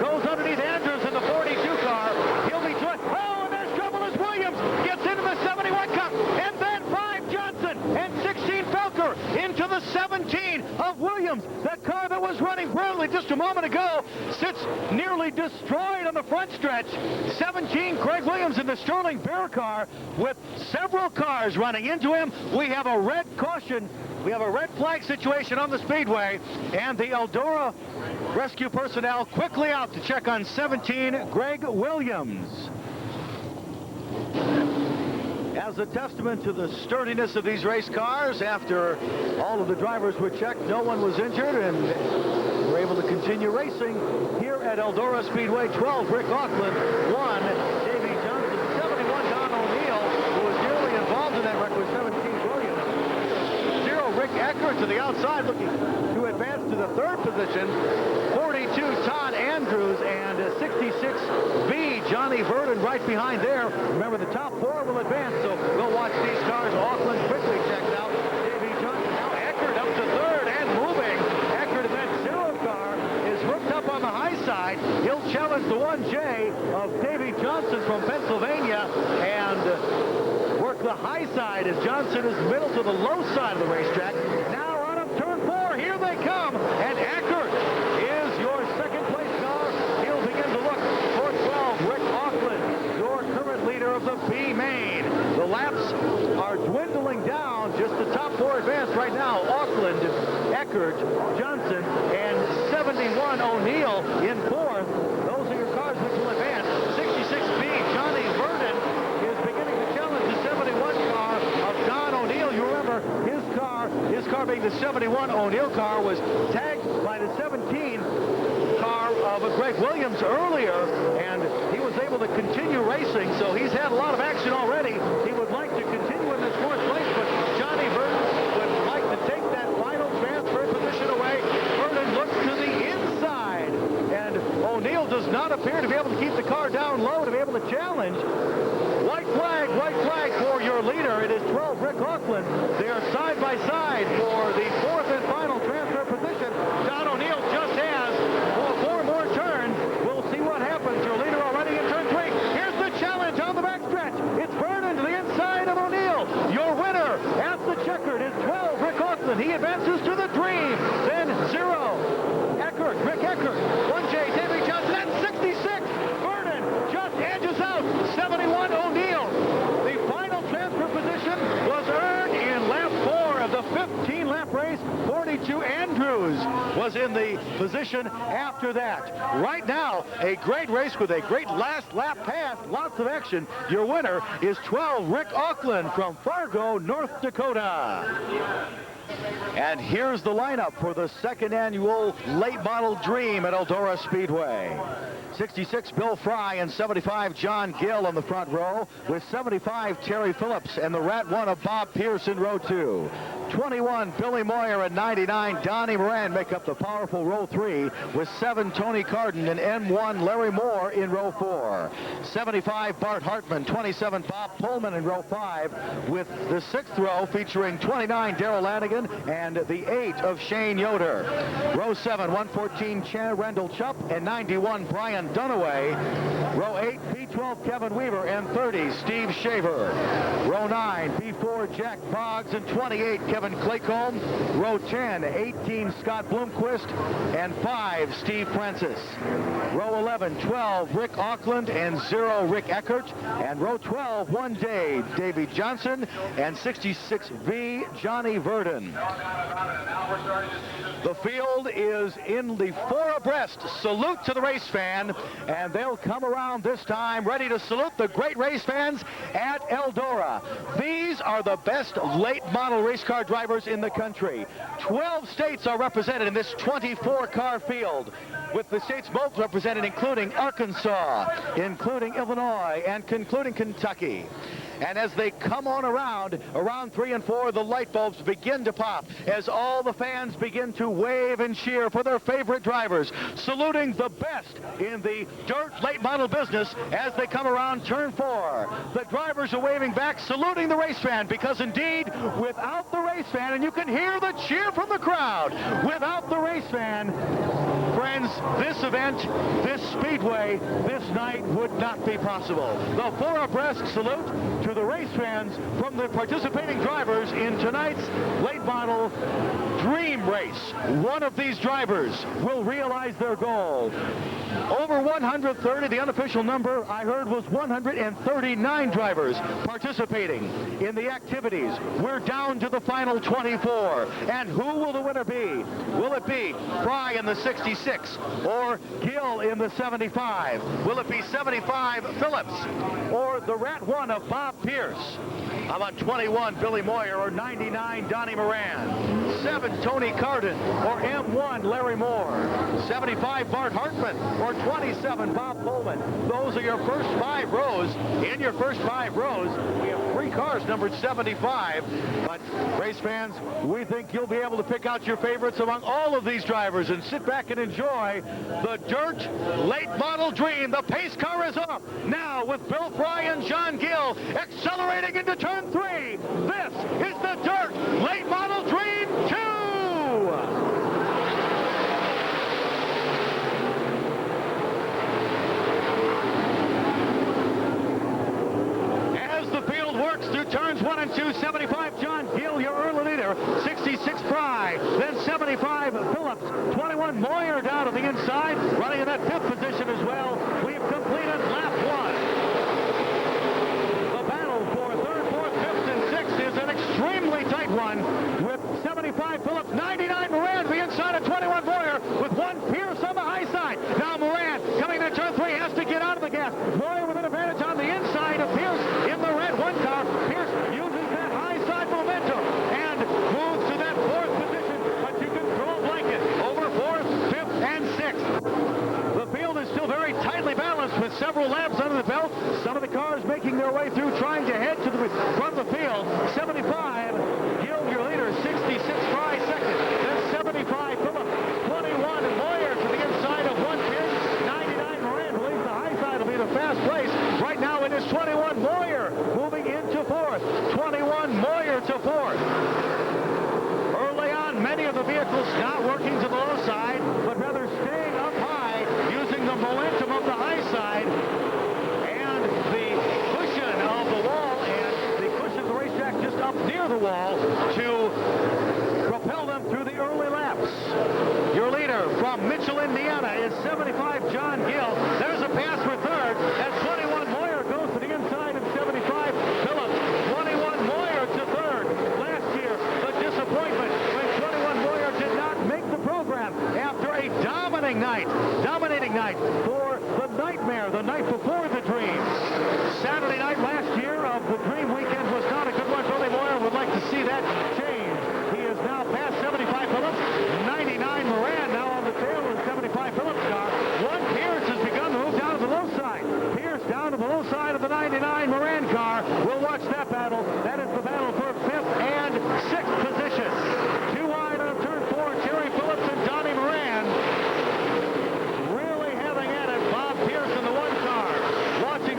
Goes underneath Andrews in the 42 car. He'll be joined. Oh, and there's trouble as Williams gets into the 71 Cup. And then 5 Johnson and 16 Felker into the 17 of Williams. The car that was running brilliantly just a moment ago sits nearly destroyed on the front stretch. 17 Craig Williams in the Sterling beer car with several cars running into him. We have a red caution. We have a red flag situation on the speedway, and the Eldora rescue personnel quickly out to check on 17 Greg Williams. As a testament to the sturdiness of these race cars, after all of the drivers were checked, no one was injured, and we're able to continue racing here at Eldora Speedway. 12 Rick Aukland, 1 Davey Johnson, 71 Don O'Neill, who was nearly involved in that wreck with 17 Williams. 0 Rick Eckert to the outside, looking to advance to the 3rd position. 42 Todd Andrews and 66B Johnny Verdon right behind there. Remember, the top 4 will advance, so we'll watch these cars. Aukland quickly checks out. Davey Johnson, now Eckert up to 3rd and moving. Eckert in that 0 car is hooked up on the high side. He'll challenge the 1J of Davey Johnson from Pennsylvania and work the high side as Johnson is middle to the low side of the racetrack. Now on up turn 4, here they come, and Eckert is your 2nd place car. He'll begin to look for 12, Rick Aukland, your current leader of the B main. The laps are dwindling down, just the top 4 advanced right now. Aukland, Eckert, Johnson, and 71 O'Neill in 4th. Those are your cars which will advance. 66B, Johnny Verdon, is beginning to challenge the 71 car of Don O'Neill. You remember his car being the 71 O'Neill car was tagged by the 17 car of Greg Williams earlier, and he was able to continue racing, so he's had a lot of action already. He would like to continue in this 4th place, but Johnny Verdon would like to take that final transfer position away. Verdon looks to the inside, and O'Neill does not appear to be able to keep the car down low to be able to challenge. White flag for your leader. It is 12 Rick Aukland. They are side by side for the 4th and final transfer position. Don O'Neill just has 4 more turns. We'll see what happens. Your leader already in turn 3. Here's the challenge on the backstretch. It's Verdon to the inside of O'Neill. Your winner at the checkered is 12 Rick Aukland. He advances to the Dream. Then 0 Eckert, Rick Eckert. 1J Davey Johnson at 66. Verdon just edges out 71 O'Neill. The final transfer position was earned in lap 4 of the 15-lap race. 42 Andrews was in the position after that. Right now, a great race with a great last lap pass. Lots of action. Your winner is 12 Rick Aukland from Fargo, North Dakota. And here's the lineup for the 2nd annual late model Dream at Eldora Speedway. 66 Bill Frye and 75 John Gill on the front row, with 75 Terry Phillips and the Rat 1 of Bob Pierce in row 2. 21 Billy Moyer and 99 Donnie Maran make up the powerful row 3, with 7 Tony Carden and M1 Larry Moore in row 4. 75 Bart Hartman, 27 Bob Pullman in row 5, with the 6th row featuring 29 Darrell Lanigan and the 8 of Shane Yoder. Row 7, 114 Rendell Chupp and 91 Brian John Dunaway. Row 8, B12, Kevin Weaver, and 30, Steve Shaver. Row 9, B4, Jack Boggs, and 28, Kevin Claycomb. Row 10, 18, Scott Bloomquist, and 5, Steve Francis. Row 11, 12, Rick Aukland, and 0, Rick Eckert. And row 12, 1 day, Davey Johnson, and 66V, Johnny Verdon. The field is in the 4 abreast. Salute to the race fan, and they'll come around this time ready to salute the great race fans at Eldora. These are the best late model race car drivers in the country. 12 states are represented in this 24-car field, with the states both represented, including Arkansas, including Illinois, and including Kentucky. And as they come on around 3 and 4, the light bulbs begin to pop as all the fans begin to wave and cheer for their favorite drivers, saluting the best in the dirt late model business as they come around turn 4. The drivers are waving back, saluting the race fan, because indeed, without the race fan, and you can hear the cheer from the crowd, without the race fan, friends, this event, this speedway, this night would not be possible. The 4 abreast salute to the race fans from the participating drivers in tonight's late model dream race. One of these drivers will realize their goal. Over 130, the unofficial number I heard was 139 drivers participating in the activities. We're down to the final 24. And who will the winner be? Will it be Frye in the 66 or Gill in the 75? Will it be 75 Phillips or the Rat 1 of Bob Pierce? How about 21 Billy Moyer or 99 Donnie Maran? 7 Tony Carden or M1 Larry Moore? 75 Bart Hartman or 27 Bob Pullman? Those are your first 5 rows. In your first 5 rows, we have 3 cars numbered 75. But race fans, we think you'll be able to pick out your favorites among all of these drivers and sit back and enjoy the dirt late model dream. The pace car is up now with Bill Frye and John Gill accelerating into turn 3. This is the dirt late model dream 2. Works through turns 1 and 2. 75 John Gill, your early leader. 66 Frye, then 75 Phillips. 21 Moyer down to the inside, running in that 5th position as well. We've completed lap 1. The battle for 3rd, 4th, 5th, and 6th is an extremely tight one, with 75 Phillips, 99 Moran, the inside of 21 Moyer, with 1 Pierce on the high side. Now Moran coming to turn 3 has to get out of the gas. Moyer with an advantage on the inside of Pierce in the red 1 car. Pierce uses that high side momentum and moves to that 4th position, but you can throw a blanket over 4th, 5th, and 6th. The field is still very tightly balanced with several laps under the belt. Some of the cars making their way through, trying to head to the front of the field. 75 Gill, your leader. 66 Frye second. Then 75 Phillips. 21 Moyer to the inside of 1 Pierce. 99 Moran believes the high side will be the fast place. Right now it is 21 Moyer moving into 4th. 21 Moyer to 4th. Early on, many of the vehicles not working to the low side, but rather staying up high, using the momentum of the high side and the cushion of the wall and the cushion of the racetrack just up near the wall to propel them through the early laps. Your leader from Mitchell, Indiana is 75 John Gill. There's a pass for 3rd, and 21 Moyer goes to the inside of 75 Phillips. 21 Moyer to 3rd. Last year, the disappointment when 21 Moyer did not make the program after a dominating night for the Nightmare the night before the Dream. Saturday night last year of the Dream weekend was not a good one. Billy Moyer would like to see that change. He is now past 75 Phillips. 99 Moran now on the tail of the 75 Phillips car. 1 Pierce has begun to move down to the low side. Pierce down to the low side of the 99 Moran car. We'll watch that battle. That is the battle for 5th and 6th position. 2 wide on turn 4, Terry Phillips and Donnie Moran. Really having at it. Bob Pierce in the 1 car. Watching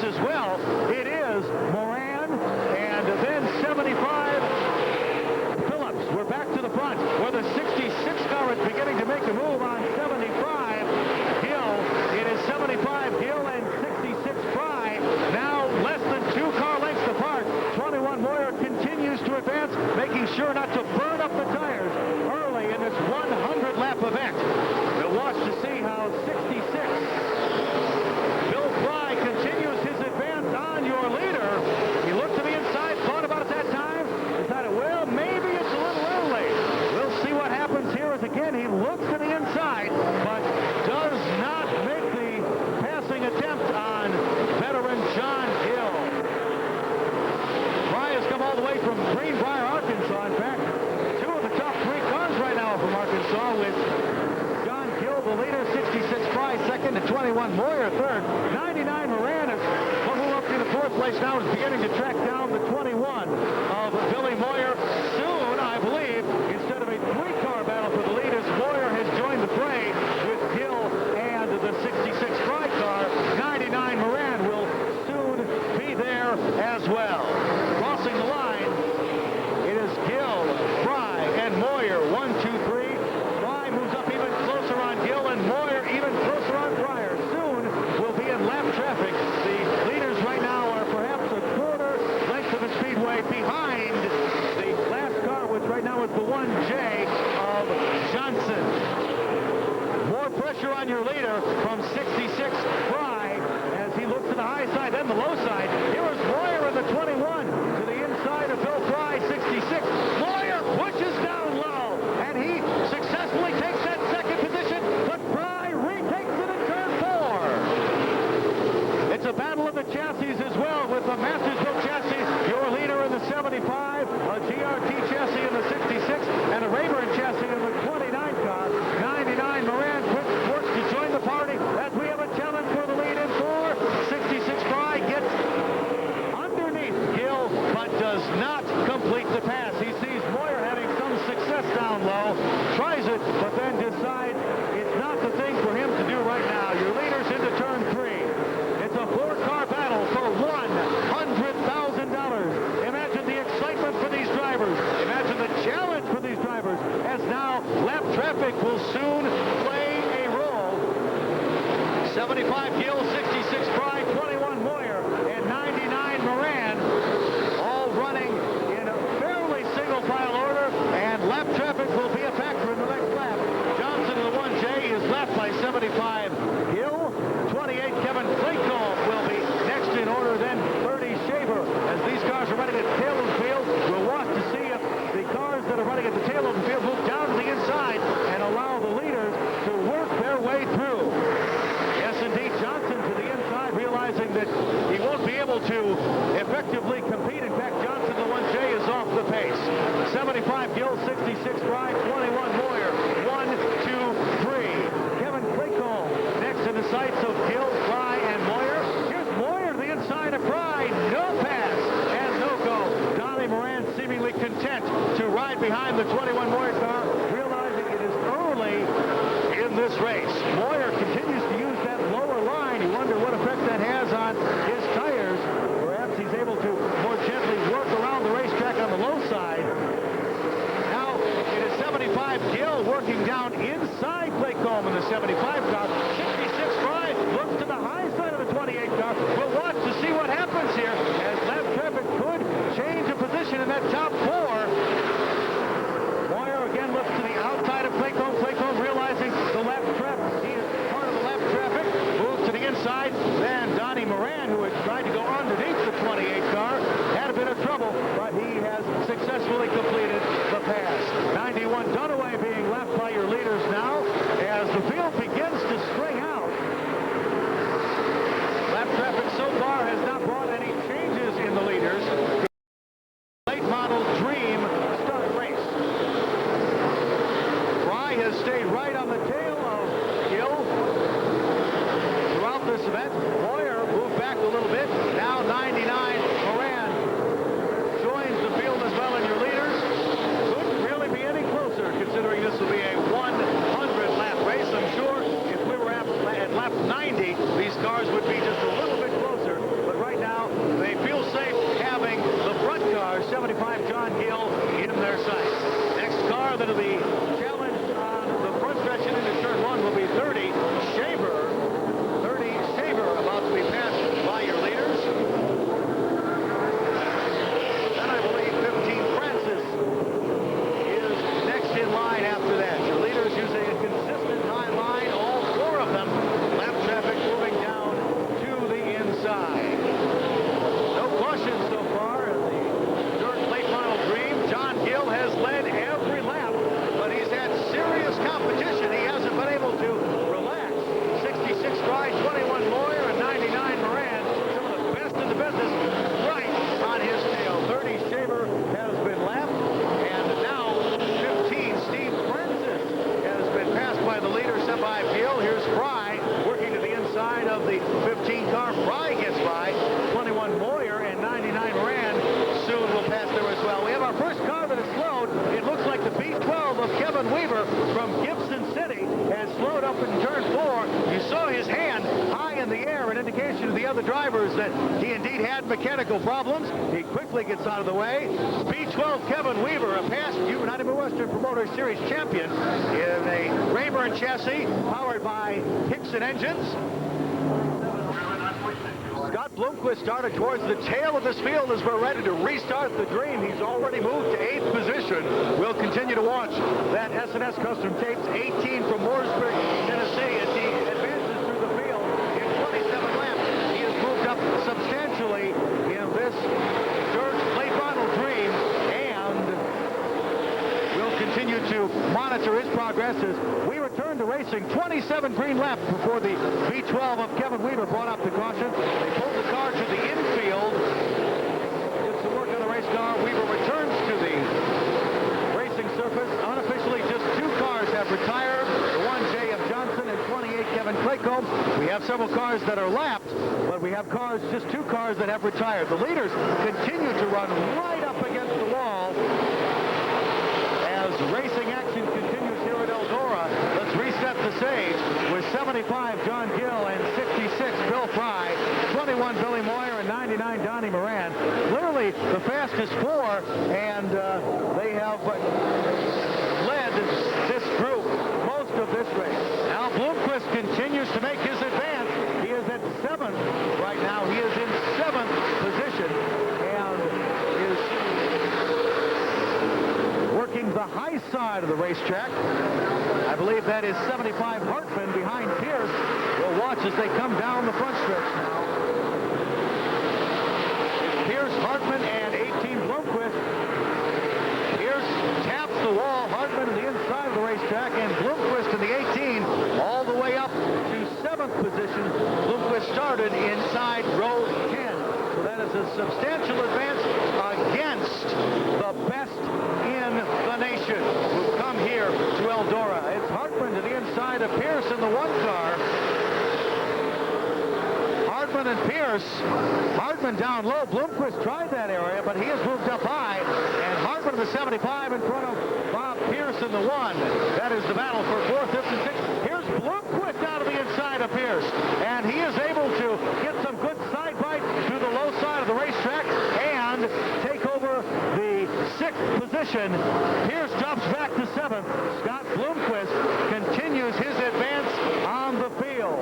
as well. It is Maran, and then 75 Phillips. We're back to the front where the 66 car is beginning to make a move on 75 Gill. It is 75 Gill and 66 Frye. Now less than 2 car lengths apart. 21 Moyer continues to advance, making sure not to burn up the tires early in this 100 lap event. We'll watch to see how 66 Bill Frye continues his advance on your leader. He looked to the inside, thought about it that time, decided, well, maybe it's a little early. We'll see what happens here as again he looks to the inside, but does not make the passing attempt on veteran John Gill. Frye has come all the way from Greenbrier, Arkansas. In fact, 2 of the top 3 cars right now from Arkansas, with John Gill, the leader, 66 Frye second, and 21 Moyer third. 99 Maran is one who up to the 4th place now, is beginning to track down the 21 of Billy Moyer. Soon, I believe, instead of a 3-car battle for the leaders, Moyer has joined the fray with Gill and the 66 Frye car. 99 Maran will soon be there as well. Crossing the line, it is Gill, Frye, and Moyer. 1, 2, 3. Frye moves up even closer on Gill, and Moyer even closer on Frye. Soon we'll be in lap traffic. The leaders right now are perhaps a quarter length of the speedway behind the last car, which right now is the 1J of Johnson. More pressure on your leader from 66 Frye as he looks to the high side, then the low side. Here is Moyer in the 21 to the inside of Bill Frye, 66. Moyer pushes down low, and he successfully takes that second position, but Frye retakes it in turn 4. It's a battle of the chassis as well, with the Mastersville chassis, your leader in the 75, a GRT chassis in the 66, and a Rayburn chassis in the 29 car. 99 Moran works to join the party as we have a challenge for the lead in 4. 66 Frye gets underneath Gill, but does not complete the pass. He sees Moyer having some success down low, tries it, but then decides it's not the thing for him to do right now. Your leader's into turn 3. It's a 4-car battle for $100,000. Imagine the excitement for these drivers. Imagine the challenge for these drivers, as now lap traffic will soon play a role. 75 Gill, 66 Frye, 21 Moyer, and 99 Maran, all running in a fairly single file order, and lap traffic will be a factor in the next lap. Johnson in the 1J is left by 75 Gill. 28 Kevin Claycomb will be next in order, then 30 Shaver. As these cars are running at the tail of the field, we'll watch to see if the cars that are running at the tail of the field move down to the inside and allow the leaders to work their way through. Yes, indeed, Johnson to the inside, realizing that he won't be able to effectively compete. In fact, Johnson, the 1J, is off the pace. 75 Gill, 66 Frye, 21 Moyer. 1, 2, 3. Kevin Claycomb next in the sights of Gill, Frye, and Moyer. Here's Moyer to the inside of Frye. No pass and no go. Donnie Maran seemingly content to ride behind the 21 Moyer car, realizing it is early in this race. Moyer continues to use that lower line. You wonder what effect that has on his tires. Perhaps he's able to more gently work around the racetrack on the low side. Now it is 75 Gill working down inside Claycomb in the 75 car. 66 Frye looks to the high side of the 28 car. We'll watch to see what happens here, as lap traffic could change a position in that top 4. Moyer again looks to the outside of Claycomb. Claycomb realizing the lap traffic. He is part of the lap traffic. Moves to the inside. Then Donnie Maran, who had tried to go underneath the 28 car, had a bit of trouble, but he has successfully completed the pass. 91 Dunaway being left by your leaders now, as the field begins to string out. Lap traffic so far has not brought any changes in the leaders. Late model Dream start race. Frye has stayed right on the tail of Gill throughout this event. Moyer moved back a little bit. up in turn 4, you saw his hand high in the air, an indication to the other drivers that he indeed had mechanical problems. He quickly gets out of the way. B12 Kevin Weaver, a past United Midwestern Promoter Series champion in a Rayburn chassis powered by Hickson engines. Scott Bloomquist started towards the tail of this field as we're ready to restart the dream. He's already moved to 8th position. We'll continue to watch that S&S Custom Tapes 18 from Mooresburg, Tennessee, as he advances through the field in 27 laps. He has moved up substantially in this dirt late model dream, and we'll continue to monitor his progress as we return to racing. 27 green laps before the V12 of Kevin Weaver brought up the caution. They pulled the car to the infield. Did some work on the race car. Weaver returns to the racing surface. Unofficially, just 2 cars have retired. The 1 J.F. Johnson and 28 Kevin Claycomb. We have several cars that are lapped, but we have just 2 cars that have retired. The leaders continue to run right up against the wall as racing action continues here at Eldora. Let's reset the stage with 75 John Gill and 66 Bill Frye, 21 Billy Moyer, and 99 Donnie Maran. Clearly the fastest 4, and they have led this group most of this race. Now Bloomquist continues to make his advance. He is at 7th right now. He is in 7th position and is working the high side of the racetrack. I believe that is 75 Hartman behind Pierce. We'll watch as they come down the front stretch now. It's Pierce, Hartman, and 18 Bloomquist. Pierce taps the wall. Hartman to the inside of the racetrack, and Bloomquist in the 18 all the way up to 7th position. Bloomquist started inside row 10. So that is a substantial advance against the best in the nation who come here to Eldora. It's Hartman to the inside of Pierce in the 1 car. Hartman and Pierce. Hartman down low. Bloomquist tried that area, but he has moved up high. And Hartman in the 75 in front of Bob Pierce in the 1. That is the battle for 4th, 5th, and 6th. Here's Bloomquist out of the inside of Pierce. And he is able to get some good side bites to the low side of the racetrack and take over the 6th position. Pierce drops back to 7th. Scott Bloomquist continues his advance on the field.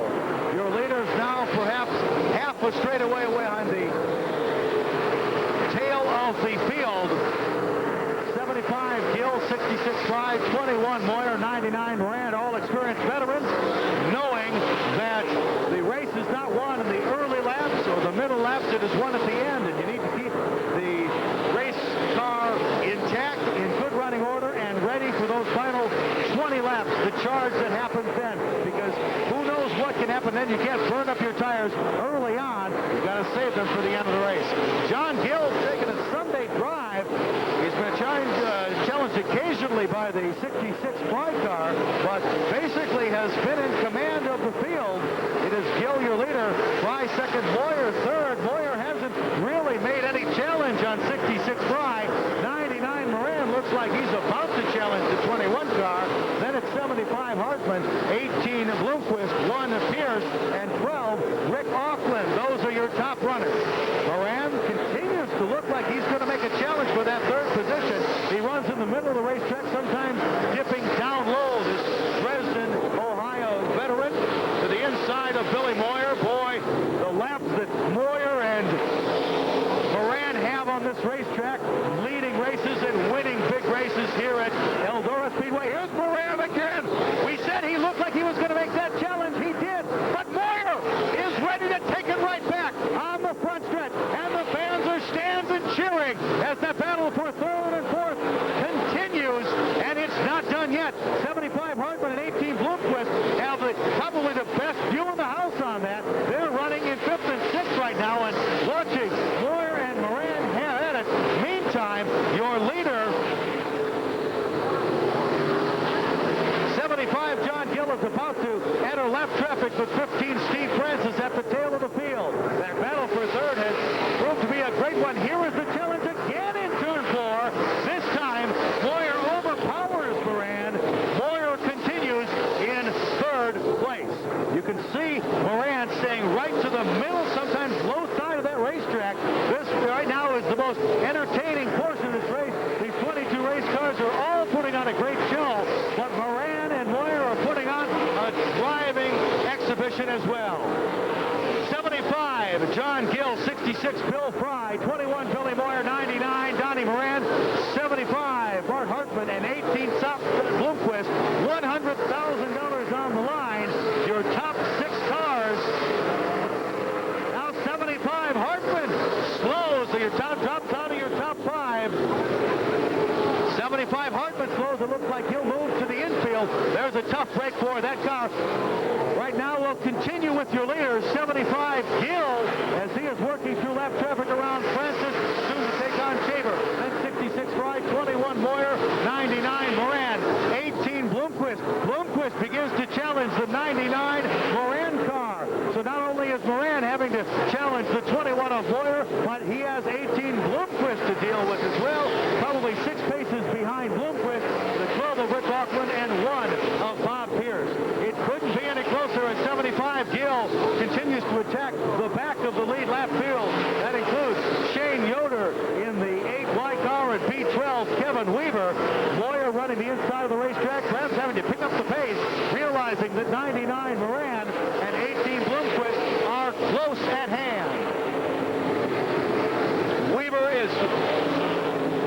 Your leaders now perhaps half a straightaway behind the tail of the field. 75 Gill, 66 Frye, 21 Moyer, 99 Maran, all experienced veterans, knowing that the race is not won in the early laps or the middle laps, it is won at the end, and you need to keep the race car intact, in good running order, and ready for those final 20 laps, the charge that happens then, because who knows what can happen then. You can't burn up your tires early on. You've got to save them for the end of the race. John Gill taking a Sunday drive. He's been challenged occasionally by the 66 Frye car, but basically has been in command of the field. It is Gill, your leader. Frye second, Moyer third. Moyer hasn't really made any challenge on 66 Frye. 99 Maran looks like he's about to challenge the 21 car. Then it's 75 Hartman, 18 Bloomquist, 1 Pierce, and 12 Rick Aukland. Those are your top runners. Maran continues to look like he's going to make a challenge for that 3rd position. He runs in the middle of the racetrack, sometimes dipping down low. This Dresden, Ohio veteran to the inside of Billy Moyer. Boy, the laps that Moyer and Maran have on this racetrack, leading races and winning big races here at Eldora Speedway. Here's Maran again. We said he looked like he was going to make that challenge. He did. But Moyer is ready to take it right back on the front stretch. And the fans are standing cheering as the battle for 3rd and 4th continues. And it's not done yet. 75 Hartman and 18 Bloomquist have probably the best view in the house on that. They're running in 5th and 6th right now and watching Moyer and Maran at it. Meantime, your leader, 75 John Gill, is about to enter left traffic with 15 Steve Francis at the tail of the field. That battle for 3rd has proved to be a great one. Here is the challenge again in turn 4. This time, Moyer overpowers Maran. Moyer continues in 3rd the middle, sometimes low side of that racetrack. This right now is the most entertaining portion of this race. These 22 race cars are all putting on a great show, but Maran and Moyer are putting on a driving exhibition as well. 75, John Gill. 66, Bill Frye. 21, Billy Moyer. 99, Donnie Maran. 75, Bart Hartman. And 18, Bloomquist. $100,000 on the line. Your top 6 cars. Now 75, Hartman slows. So your drops out of your top 5. 75, Hartman slows. It looks like he'll move to the infield. There's a tough break for that car. Right now, we'll continue with your leaders. 75, Gill, as he is working through lap traffic around Francis, soon to take on Shaver. Then 66, Frye, 21, Moyer, 99, Moran, 18, Bloomquist. Bloomquist begins to challenge the 99 Moran car. So not only is Moran having to challenge the 21 of Moyer, but he has 18 Bloomquist to deal with as well. Probably 6 paces behind Bloomquist, the 12 of Rick Aukland, and 1 of Bob Pierce. It couldn't be any closer at 75. Gill continues to attack the back of the lead lap field. That includes Shane Yoder in the 8Y car at B12, Kevin Weaver. Moyer running the inside of the racetrack, perhaps having to pick up the pace, realizing that 99 Moran and 18 Bloomquist are close at hand. Weaver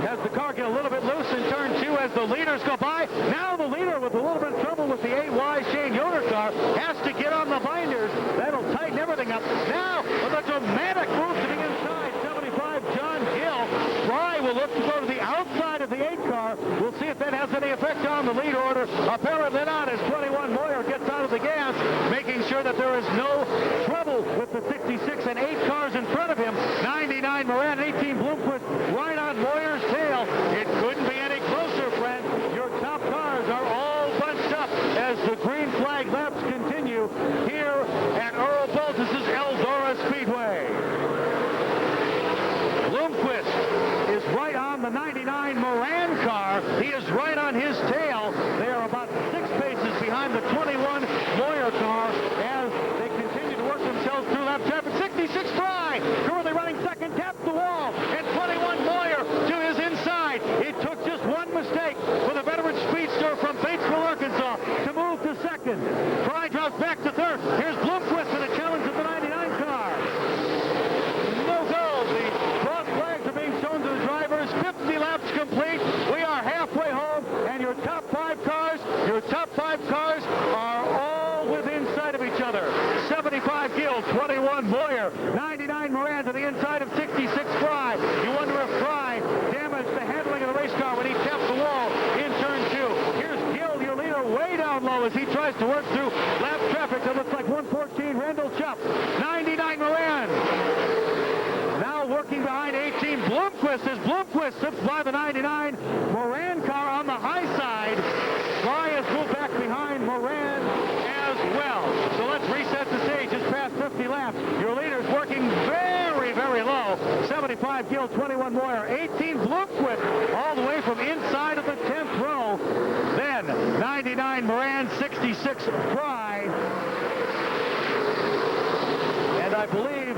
has the car get a little bit loose in turn 2 as the leaders go by. Now the leader with a little bit of trouble with the 8Y Shane Yoder car has to get on the binders. That'll tighten everything up. Now with a dramatic move to the inside. 75 John Gill. Frye will look to go to the outside of the 8 car. We'll see if that has any effect on the lead order. Apparently not, as 21 Moyer gets out of the gas, making sure that there is no trouble with the 66 and 8 cars in front of him. 99 Moran, 18 Bloomquist right on Moyer's tail. It couldn't be any closer, friend. Your top cars are all bunched up as the green flag laps continue here at Earl Baltus's Eldora Speedway. Bloomquist is right on the 99 Moran car. He is right on his tail. They are about 6 paces behind the 21 Moyer car as they continue to work themselves through lap traffic. 66 Frye, currently running second, taps the wall, and 21 Moyer to his inside. It took just one mistake for the veteran speedster from Batesville, Arkansas, to move to second. Frye drops back to third. Here's Bloomquist in a challenge of the 99 car. No go. The cross flags are being shown to the drivers. 50 laps complete. We are halfway home, and your top 5 cars are all within sight of each other. 75 Gill, 21 Moyer, 99 Moran to the inside of 66 Frye. You wonder if Frye damaged the handling of the race car when he tapped the wall in turn 2. Here's Gill, your leader, way down low as he tries to work through lap traffic that looks like 114 Randall Chupp. 99 Moran. Now working behind 18 Bloomquist as Bloomquist slips by the 99 Moran car on the high side. Frye has moved back behind Moran as well. So let's reset the stage. It's past 50 laps. Your leader's working very, very low. 75 Gill, 21 Moyer, 18 Bloomquist, all the way from inside of the 10th row. Then 99 Moran, 66 Frye. And I believe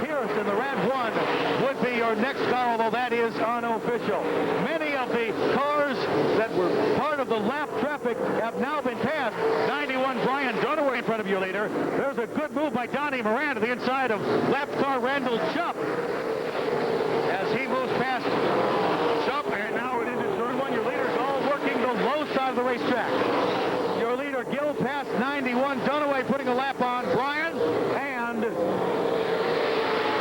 Pierce in the Rat 1 would be your next car, although that is unofficial. Many of the cars that were part of the lap traffic have now been passed. 91 Brian Dunaway in front of your leader. There's a good move by Donnie Maran to the inside of lap car Randall Chupp as he moves past Chupp, and now it into turn 1. Your leader's all working the low side of the racetrack. Your leader Gill past 91 Dunaway, putting a lap on Brian, and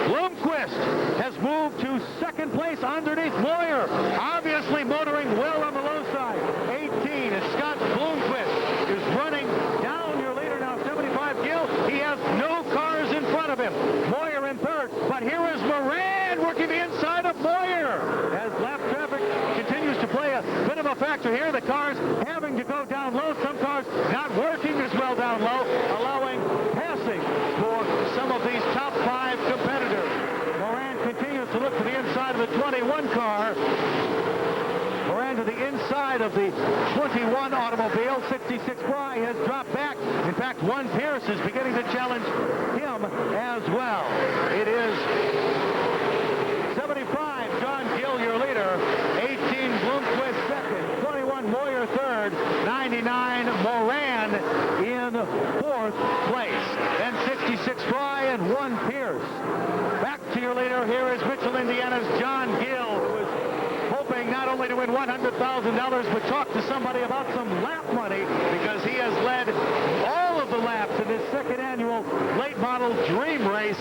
Bloomquist has moved to second place underneath Moyer, obviously motoring well on the low side. 18 is Scott Bloomquist, is running down your leader now, 75 Gill. He has no cars in front of him. Moyer in third, but here is Moran working the inside of Moyer as lap traffic continues to play a bit of a factor here. The cars having to go down low, some cars not working as well down low, allowing passing for some of these top 5 competitors. Moran continues to look to the inside of the 21 car. Moran to the inside of the 21 automobile. 66 Frye has dropped back. In fact, one Pierce is beginning to challenge him him as well. It is 75, John Gill, your leader. 18, Bloomquist second. 21, Moyer third. 99, Maran in fourth place. Then 66, Frye, and 1, Pierce. Back to your leader. Here is Mitchell, Indiana's John Gill, who is hoping not only to win $100,000, but talk to somebody about some lap money, because he has led all of the laps in his second annual late model dream race.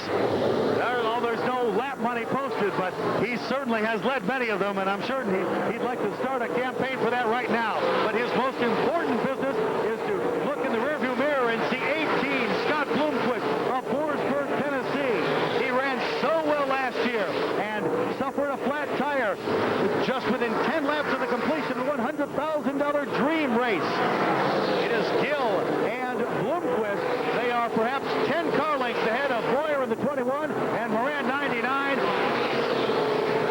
There's no lap money posted, but he certainly has led many of them, and I'm sure he'd like to start a campaign for that right now. But his most important business is to look in the rearview mirror and see 18, Scott Bloomquist of Mooresburg, Tennessee. He ran so well last year and suffered a flat tire just within 10 laps of the completion of the $100,000 dream race. It is Gill and Bloomquist. They are perhaps 10 car lengths ahead of Moyer in the 21 and Maran 99.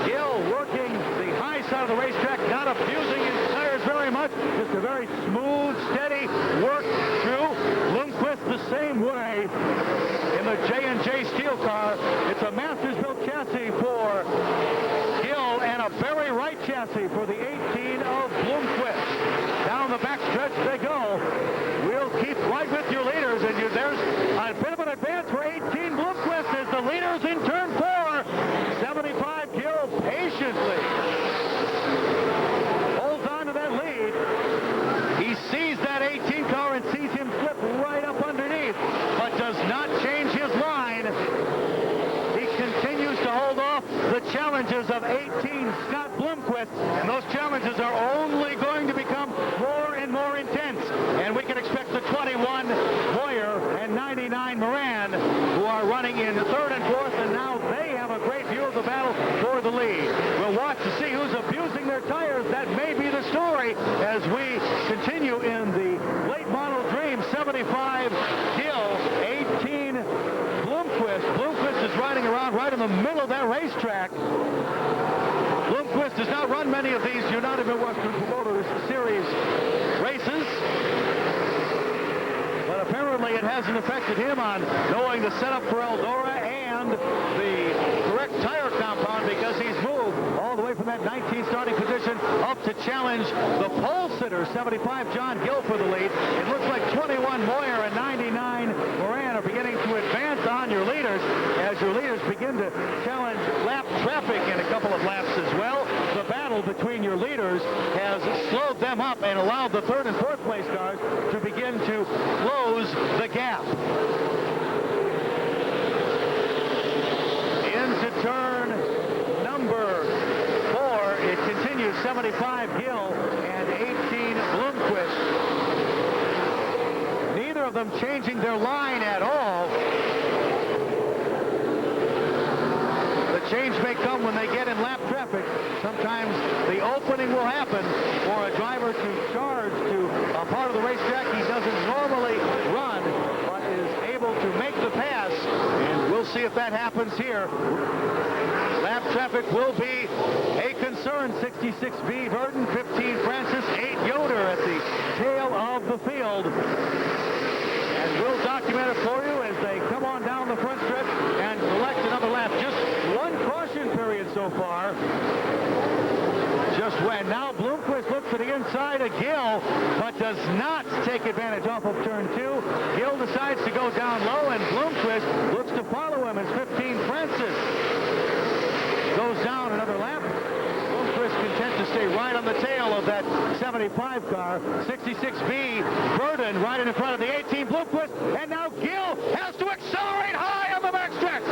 Gill working the high side of the racetrack, not abusing his tires very much, just a very smooth, steady work through. Bloomquist the same way in the J&J steel car. It's a Masters-built chassis for Gill and a very right chassis for the 18 of Bloomquist. Down the backstretch they go. We'll keep right with your leaders, and there's a bit of an advance for 18 Bloomquist as the leaders in turn 4. 75 Gill patiently holds on to that lead. He sees that 18 car and sees him slip right up underneath, but does not change his line. He continues to hold off the challenges of 18 Scott Bloomquist, and those challenges are only going to become more and more intense. And we can expect the 21 Moyer and 99 Maran, who are running in third and fourth, and now they have a great view of the battle for the lead. We'll watch to see who's abusing their tires. That may be the story as we continue in the late model dream. 75 Gill, 18 Bloomquist. Bloomquist is riding around right in the middle of that racetrack. Bloomquist does not run many of these United Midwestern Promoters Series races, but apparently it hasn't affected him on knowing the setup for Eldora and the correct tire compound, because he's moved all the way from that 19 starting position up to challenge the pole sitter, 75 John Gill, for the lead. It looks like 21 Moyer and 99 Moran are beginning to advance on your leaders as your leaders begin to challenge lap traffic in a couple of laps as well. The battle between your leaders has slowed them up and allowed the third and fourth place cars to begin to close the gap. Into turn number 4, it continues. 75 Gill and 18 Bloomquist. Neither of them changing their line at all. The change may come when they get in lap traffic. Sometimes the opening will happen for a driver to charge to a part of the racetrack he doesn't normally run, but is able to make the pass, and we'll see if that happens here. Lap traffic will be a concern. 66B Burton, 15 Francis, 8 Yoder at the tail of the field. And we'll document it for you as they come on down the front stretch and collect another lap. Just one caution period so far. Just when. Now Bloomquist looks to the inside of Gill, but does not take advantage off of turn 2. Gill decides to go down low, and Bloomquist looks to follow him as 15 Francis goes down another lap. Bloomquist content to stay right on the tail of that 75 car. 66B Burden right in front of the 18 Bloomquist, and now Gill has to accelerate high on the backstretch.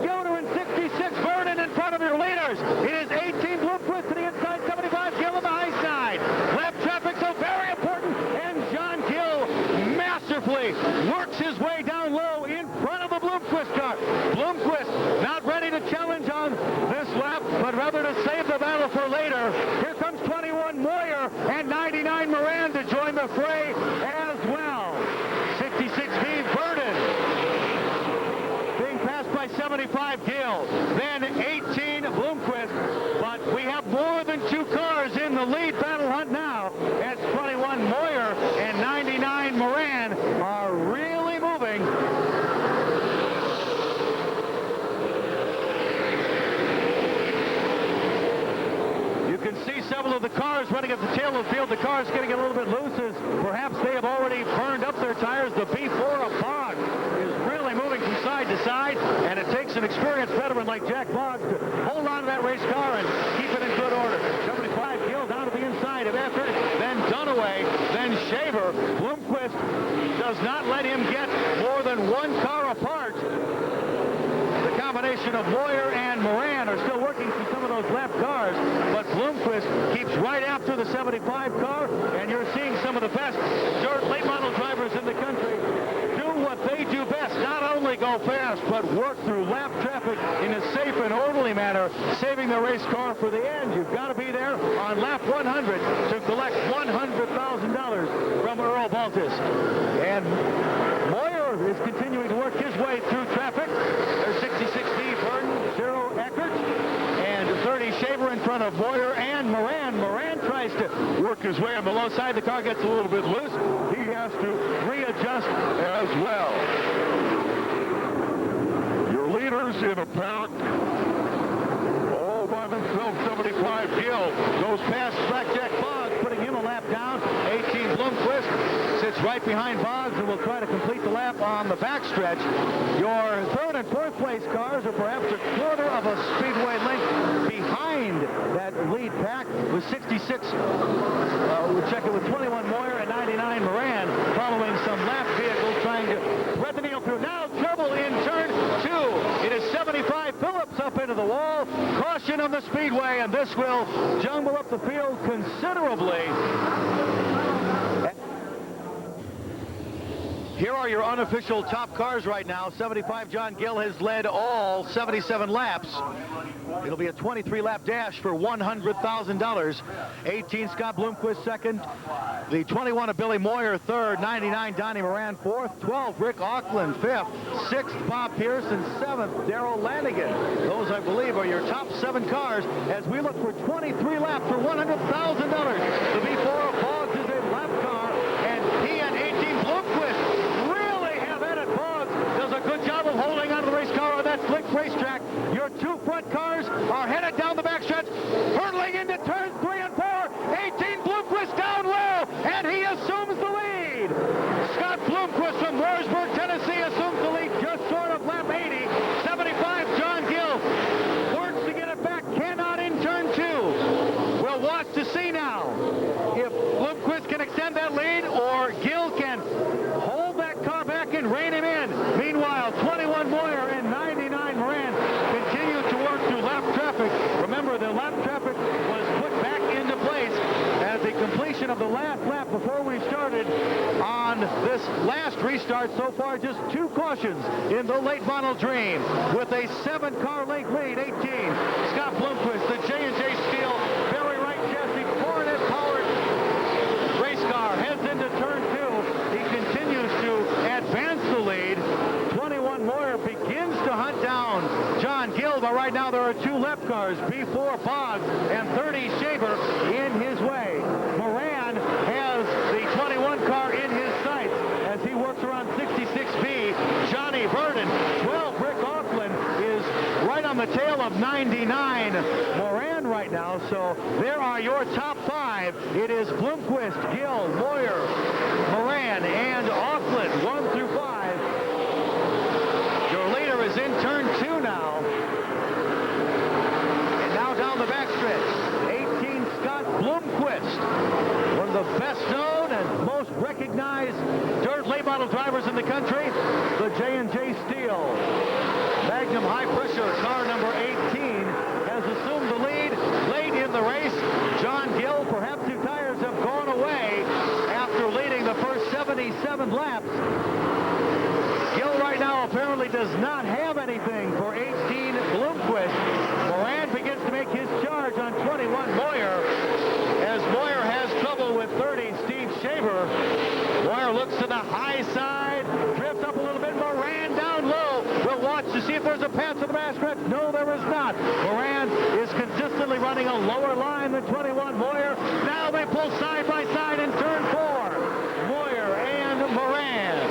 8 Yoder and 66 Burden in front of your leaders. It is 18 Bloomquist to the inside, 75 Gill on the high side. Lap traffic so very important, and John Gill masterfully works his way down low in front of the Bloomquist car. Bloomquist not ready to challenge on this lap, but rather to save the battle for later. Here comes 21 Moyer and 99 Maran to join the fray as well. 66B Burden being passed by 75 Gill, then 18 Bloomquist, but we have more than 2 cars in the lead battle hunt now. As 21 Moyer and 99 Maran are really moving. of the cars running at the tail of the field. The cars getting a little bit loose as perhaps they have already burned up their tires. The B4 of Boggs is really moving from side to side, and it takes an experienced veteran like Jack Boggs to hold on to that race car and keep it in good order. 75 Gill down to the inside of Eckert, then Dunaway, then Shaver. Bloomquist does not let him get more than one car apart. The combination of Moyer and Maran are still working through some of those lap cars, but Bloomquist keeps right after the 75 car, and you're seeing some of the best dirt late model drivers in the country do what they do best, not only go fast, but work through lap traffic in a safe and orderly manner, saving the race car for the end. You've got to be there on lap 100 to collect $100,000 from Earl Baltus. And Moyer is continuing to work his way through traffic. There's 66B Burton, 0 Eckert, and 30 Shaver in front of Moyer and Maran. Maran tries to work his way on the low side. The car gets a little bit loose. He has to readjust as well. Your leaders in a pack, all by themselves. 75 Gill goes past Blackjack Boggs, putting him a lap down. 18 Bloomquist sits right behind Boggs and will try to complete the lap on the backstretch. Your third and fourth place cars are perhaps a quarter of a Speedway length behind that lead pack with 66. We'll check it with 21 Moyer and 99 Maran, following some lap vehicles trying to thread the needle through. Now trouble in turn 2. It is 75 Phillips up into the wall. Caution on the Speedway, and this will jumble up the field considerably. Here are your unofficial top cars right now. 75 John Gill has led all 77 laps. It'll be a 23-lap dash for $100,000. 18 Scott Bloomquist second. The 21 of Billy Moyer third. 99 Donnie Maran fourth. 12 Rick Aukland fifth. 6th Bob Pierce, and 7th Darrell Lanigan. Those, I believe, are your top 7 cars as we look for 23 laps for $100,000. The B4 of Boggs is a lap car, and he and 18 Bloomquist really have at it. Boggs does a good job of holding onto the race car on that slick racetrack. Your 2 front cars are headed down the backstretch, hurtling into turns 3 and 4. 18 Bloomquist down low, and he assumes the lead. Scott Bloomquist from Mooresburg, Tennessee, assumes the lead just short of lap 80. 75 John Gill works to get it back, cannot in turn 2. We'll watch to see now if Bloomquist can extend that lead or Gill can hold that car back and rein him in. Meanwhile, 21 Moyer and 99 Moran continue to work through lap traffic. Remember, the lap traffic was put back into place at the completion of the last lap before we started on this last restart. So far, just 2 cautions in the late model dream with a 7-car length lead. 18 Scott Bloomquist, the J&J Steel Barry Wright chassis Coronet-powered race car heads into turn 2. He continues to advance the lead. 21 Moyer begins to hunt down John Gill, but right now there are 2 lap cars, B4 Boggs and 30 Shaver, in his way. Moran has the 21 car in his sights as he works around 66B. Johnny Verdon, 12 Rick Aukland is right on the tail of 99 Moran right now. So there are your top 5. It is Bloomquist, Gill, Moyer, Moran, and Aukland, 1 through 5. Your leader is in turn 2 now. And now down the backstretch, 18 Scott Bloomquist, one of the best known and most recognized dirt late model drivers in the country, the J&J Steel Magnum high pressure car number 18 has assumed the lead late in the race. John Gill, perhaps his tires have gone away after leading the first 77 laps. Gill right now apparently does not have anything for 18 Bloomquist. Moran begins to make his charge on 21 Moyer as Moyer has trouble with 30 Steve Shaver. Moyer looks to the high side, drifts up a little bit. Moran down low. We'll watch to see if there's a pass to the backstretch. No, there is not. Moran is consistently running a lower line than 21 Moyer. Now they pull side by side in turn 4. Moyer and Moran.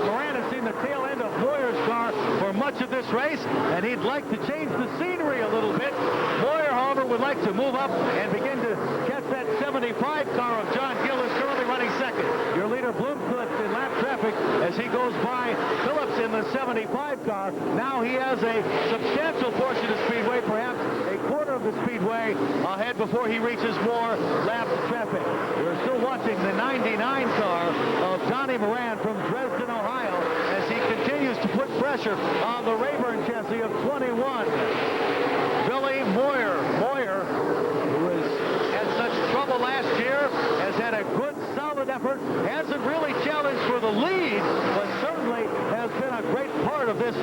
Moran has seen the tail end of Moyer's car for much much of this race, and he'd like to change the scenery a little bit. Moyer, however, would like to move up and begin to catch that 75 car of John Gill, who's currently running second. Your leader, Bloomquist, in lap traffic as he goes by Phillips in the 75 car. Now he has a substantial portion of Speedway, perhaps a quarter of the Speedway ahead before he reaches more lap traffic. We're still watching the 99 car of Donnie Maran from Dresden, Ohio, as he continues to put pressure on the Rayburn chassis of 21. Billy Moyer, who had such trouble last year, has had a good, solid effort, hasn't really challenged for the lead, but certainly has been a great part of this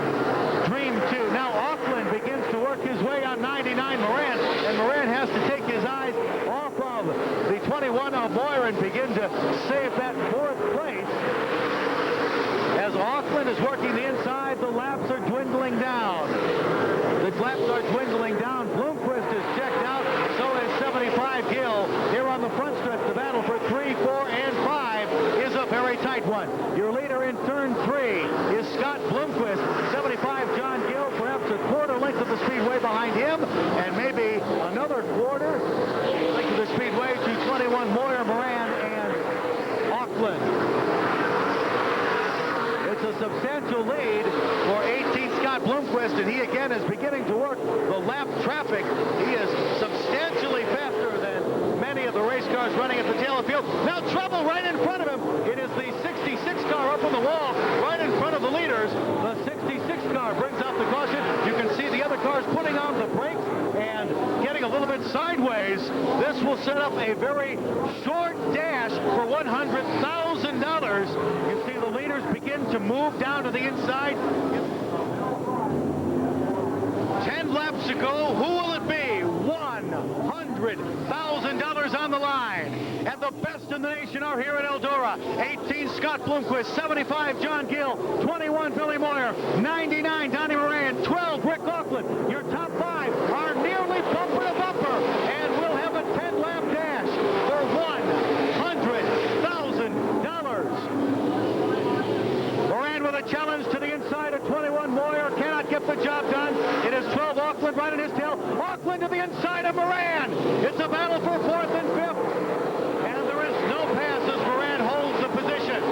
dream, too. Now Aukland begins to work his way on 99 Maran, and Maran has to take his eyes off of the 21 of Moyer and begin to save that fourth place. As Aukland is working the inside, the laps are dwindling down. The laps are dwindling down. Bloomquist is checked out. So is 75 Gill. Here on the front stretch, the battle for 3, 4, and 5 is a very tight one. Your leader in turn 3 is Scott Bloomquist. 75 John Gill, perhaps a quarter length of the Speedway behind him, and maybe another quarter length of the Speedway to 21 Moyer, Maran, and Aukland. It's a substantial lead for 18 Scott Bloomquist, and he again is beginning to work the lap traffic. He is substantially faster than many of the race cars running at the tail of the field. Now trouble right in front of him. It is the 66 car up on the wall right in front of the leaders. The 66 car brings out the caution. You can see the other cars putting on the brakes and getting a little bit sideways. This will set up a very short dash for $100,000. You see the leaders begin to move down to the inside. 10 laps to go. Who will it be? $100,000 on the line. And the best in the nation are here at Eldora. 18 Scott Bloomquist, 75 John Gill, 21 Billy Moyer, 99 Donnie Moran, 12 Rick Aukland. Your top 5 are nearly bumper to bumper, and we'll have a 10-lap dash for $100,000. Moran with a challenge to the inside of 21 Moyer, cannot get the job done. It is 12 Aukland right in his tail. Aukland to the inside of Moran. It's a battle for 4th and 5th. And there is no pass as Moran holds the position.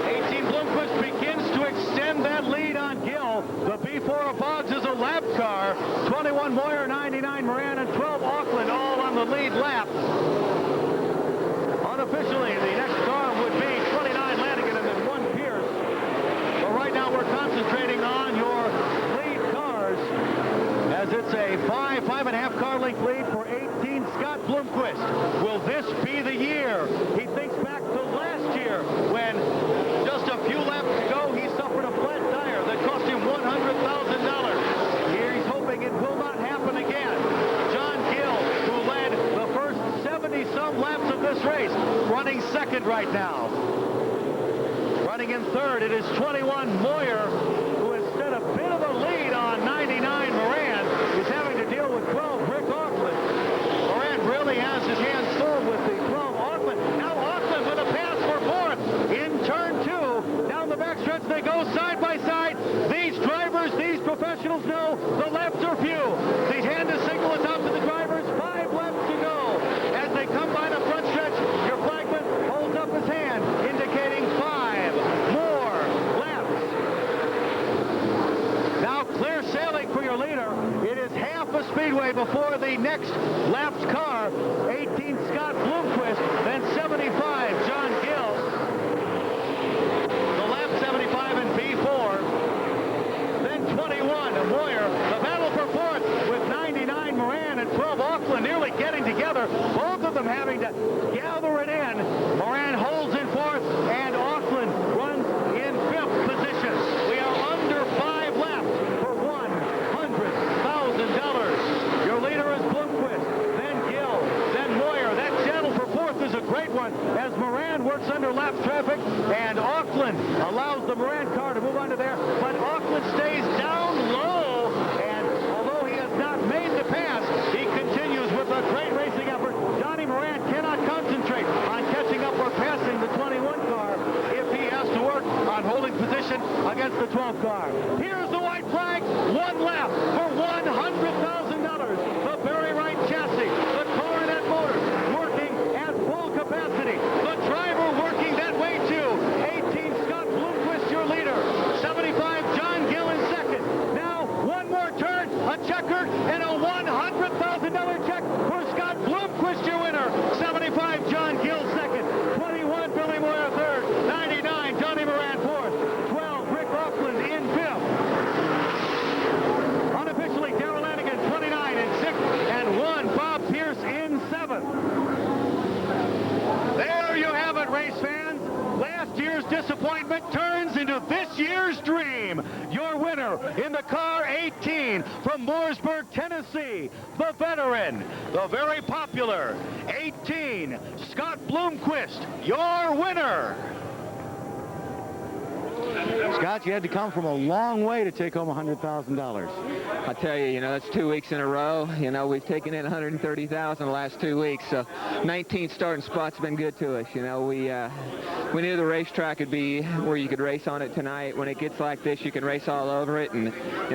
18 Bloomquist begins to extend that lead on Gill. The B4 of Boggs is a lap car. 21 Moyer, 99 Moran, and 12 Aukland all on the lead lap. Unofficially, the next car would be 29 Lanigan and then 1 Pierce. But right now we're concentrating on your lead cars, as it's a 5.5 car length lead for 18 Scott Bloomquist. Will this be the year? He thinks back to last year when just a few laps to go he suffered a flat tire that cost him $100,000. Here he's hoping it will not happen again. John Gill, who led the first 70-some laps of this race, running second right now. Running in third, it is 21 Moyer, who has set a bit of a lead on 99 Moran. He's having to deal with 12 Rick Aukland. Moran really has his hands full with the 12 Aukland. Now Aukland with a pass for 4th in turn 2. Down the backstretch they go side by side. These drivers, these professionals know the laps are few. The hand is signal is out to the drivers. 5 laps to go. As they come by the front stretch, your flagman holds up his hand, indicating 5 more laps. Now clear sailing for your leader. It is half a speedway before the next lap's car. 18 Scott Bloomquist, then 75 John Gill. The lap 75 in B4. Then 21 Moyer. The battle for 4th with 99 Moran and 12 Aukland nearly getting together. Both of them having to gather it in. Moran holds in 4th and Aukland runs in 5th position. We are under 5 laps for $100,000. Your leader is Bloomquist, then Gill, then Moyer. That battle for 4th is a great one as Moran works under lap traffic and Aukland allows the Moran car to move under there, but Aukland stays down low, and although he has not made the pass, he continues with a great racing effort. Donnie Moran cannot concentrate on catching up or passing the 21 car if he has to work on holding position position against the 12th car. Here's the white flag. One lap for $100,000. The very right chassis, the coronet motor working at full capacity. The driver working that way too. 18 Scott Bloomquist, your leader. 75 John Gill in second. Now one more turn, a checkered, and a $100,000 check for Scott Bloomquist, your winner. 75 John Gill second. 21 Billy Moyer third. 99 Donnie Maran fourth. 12 Rick Aukland in fifth. Unofficially Darrell Lanigan 29 in sixth, and 1 Bob Pierce in seventh. There you have it, race fans. Last year's disappointment turns into this year's dream. Your winner in the car 18 from Mooresburg, Tennessee, the veteran, the very popular 18 Scott Bloomquist, your winner. Scott, you had to come from a long way to take home $100,000. I tell you, that's 2 weeks in a row. We've taken in $130,000 the last 2 weeks, so 19 starting spots have been good to us. We knew the racetrack would be where you could race on it tonight. When it gets like this, you can race all over it, and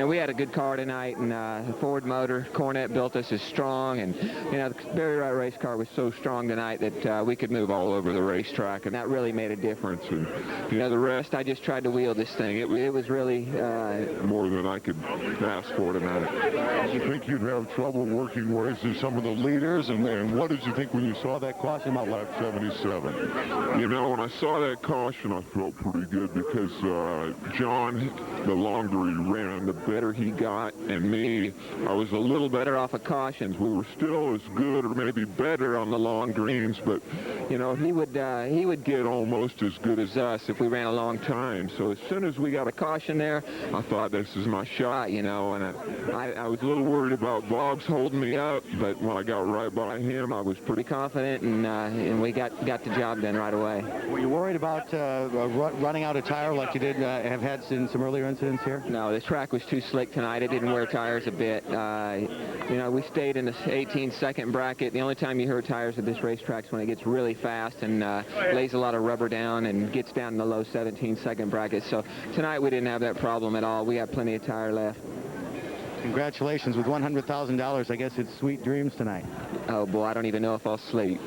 we had a good car tonight, and the Ford motor Cornet built us is strong, and the very right race car was so strong tonight that we could move all over the racetrack, and that really made a difference. And the rest, I just tried to wheel this thing. It was really more than I could ask for tonight. Did you think you'd have trouble working with some of the leaders? And what did you think when you saw that caution on lap 77? When I saw that caution, I felt pretty good because John, the longer he ran, the better he got. And me, I was a little better off of cautions. We were still as good or maybe better on the long greens, but, he would get almost as good as us if we ran a long time. So as soon as we got a caution there, I thought this is my shot, and I was a little worried about Bob's holding me up, but when I got right by him, I was pretty confident, and we got the job done right away. Were you worried about running out of tire like you did have had in some earlier incidents here? No, the track was too slick tonight. It didn't wear tires a bit. We stayed in the 18-second bracket. The only time you hear tires at this racetrack is when it gets really fast and lays a lot of rubber down and gets down in the low 17-second bracket. So tonight we didn't have that problem at all. We got plenty of tire left. Congratulations with $100,000. I guess it's sweet dreams tonight. Oh, boy, I don't even know if I'll sleep.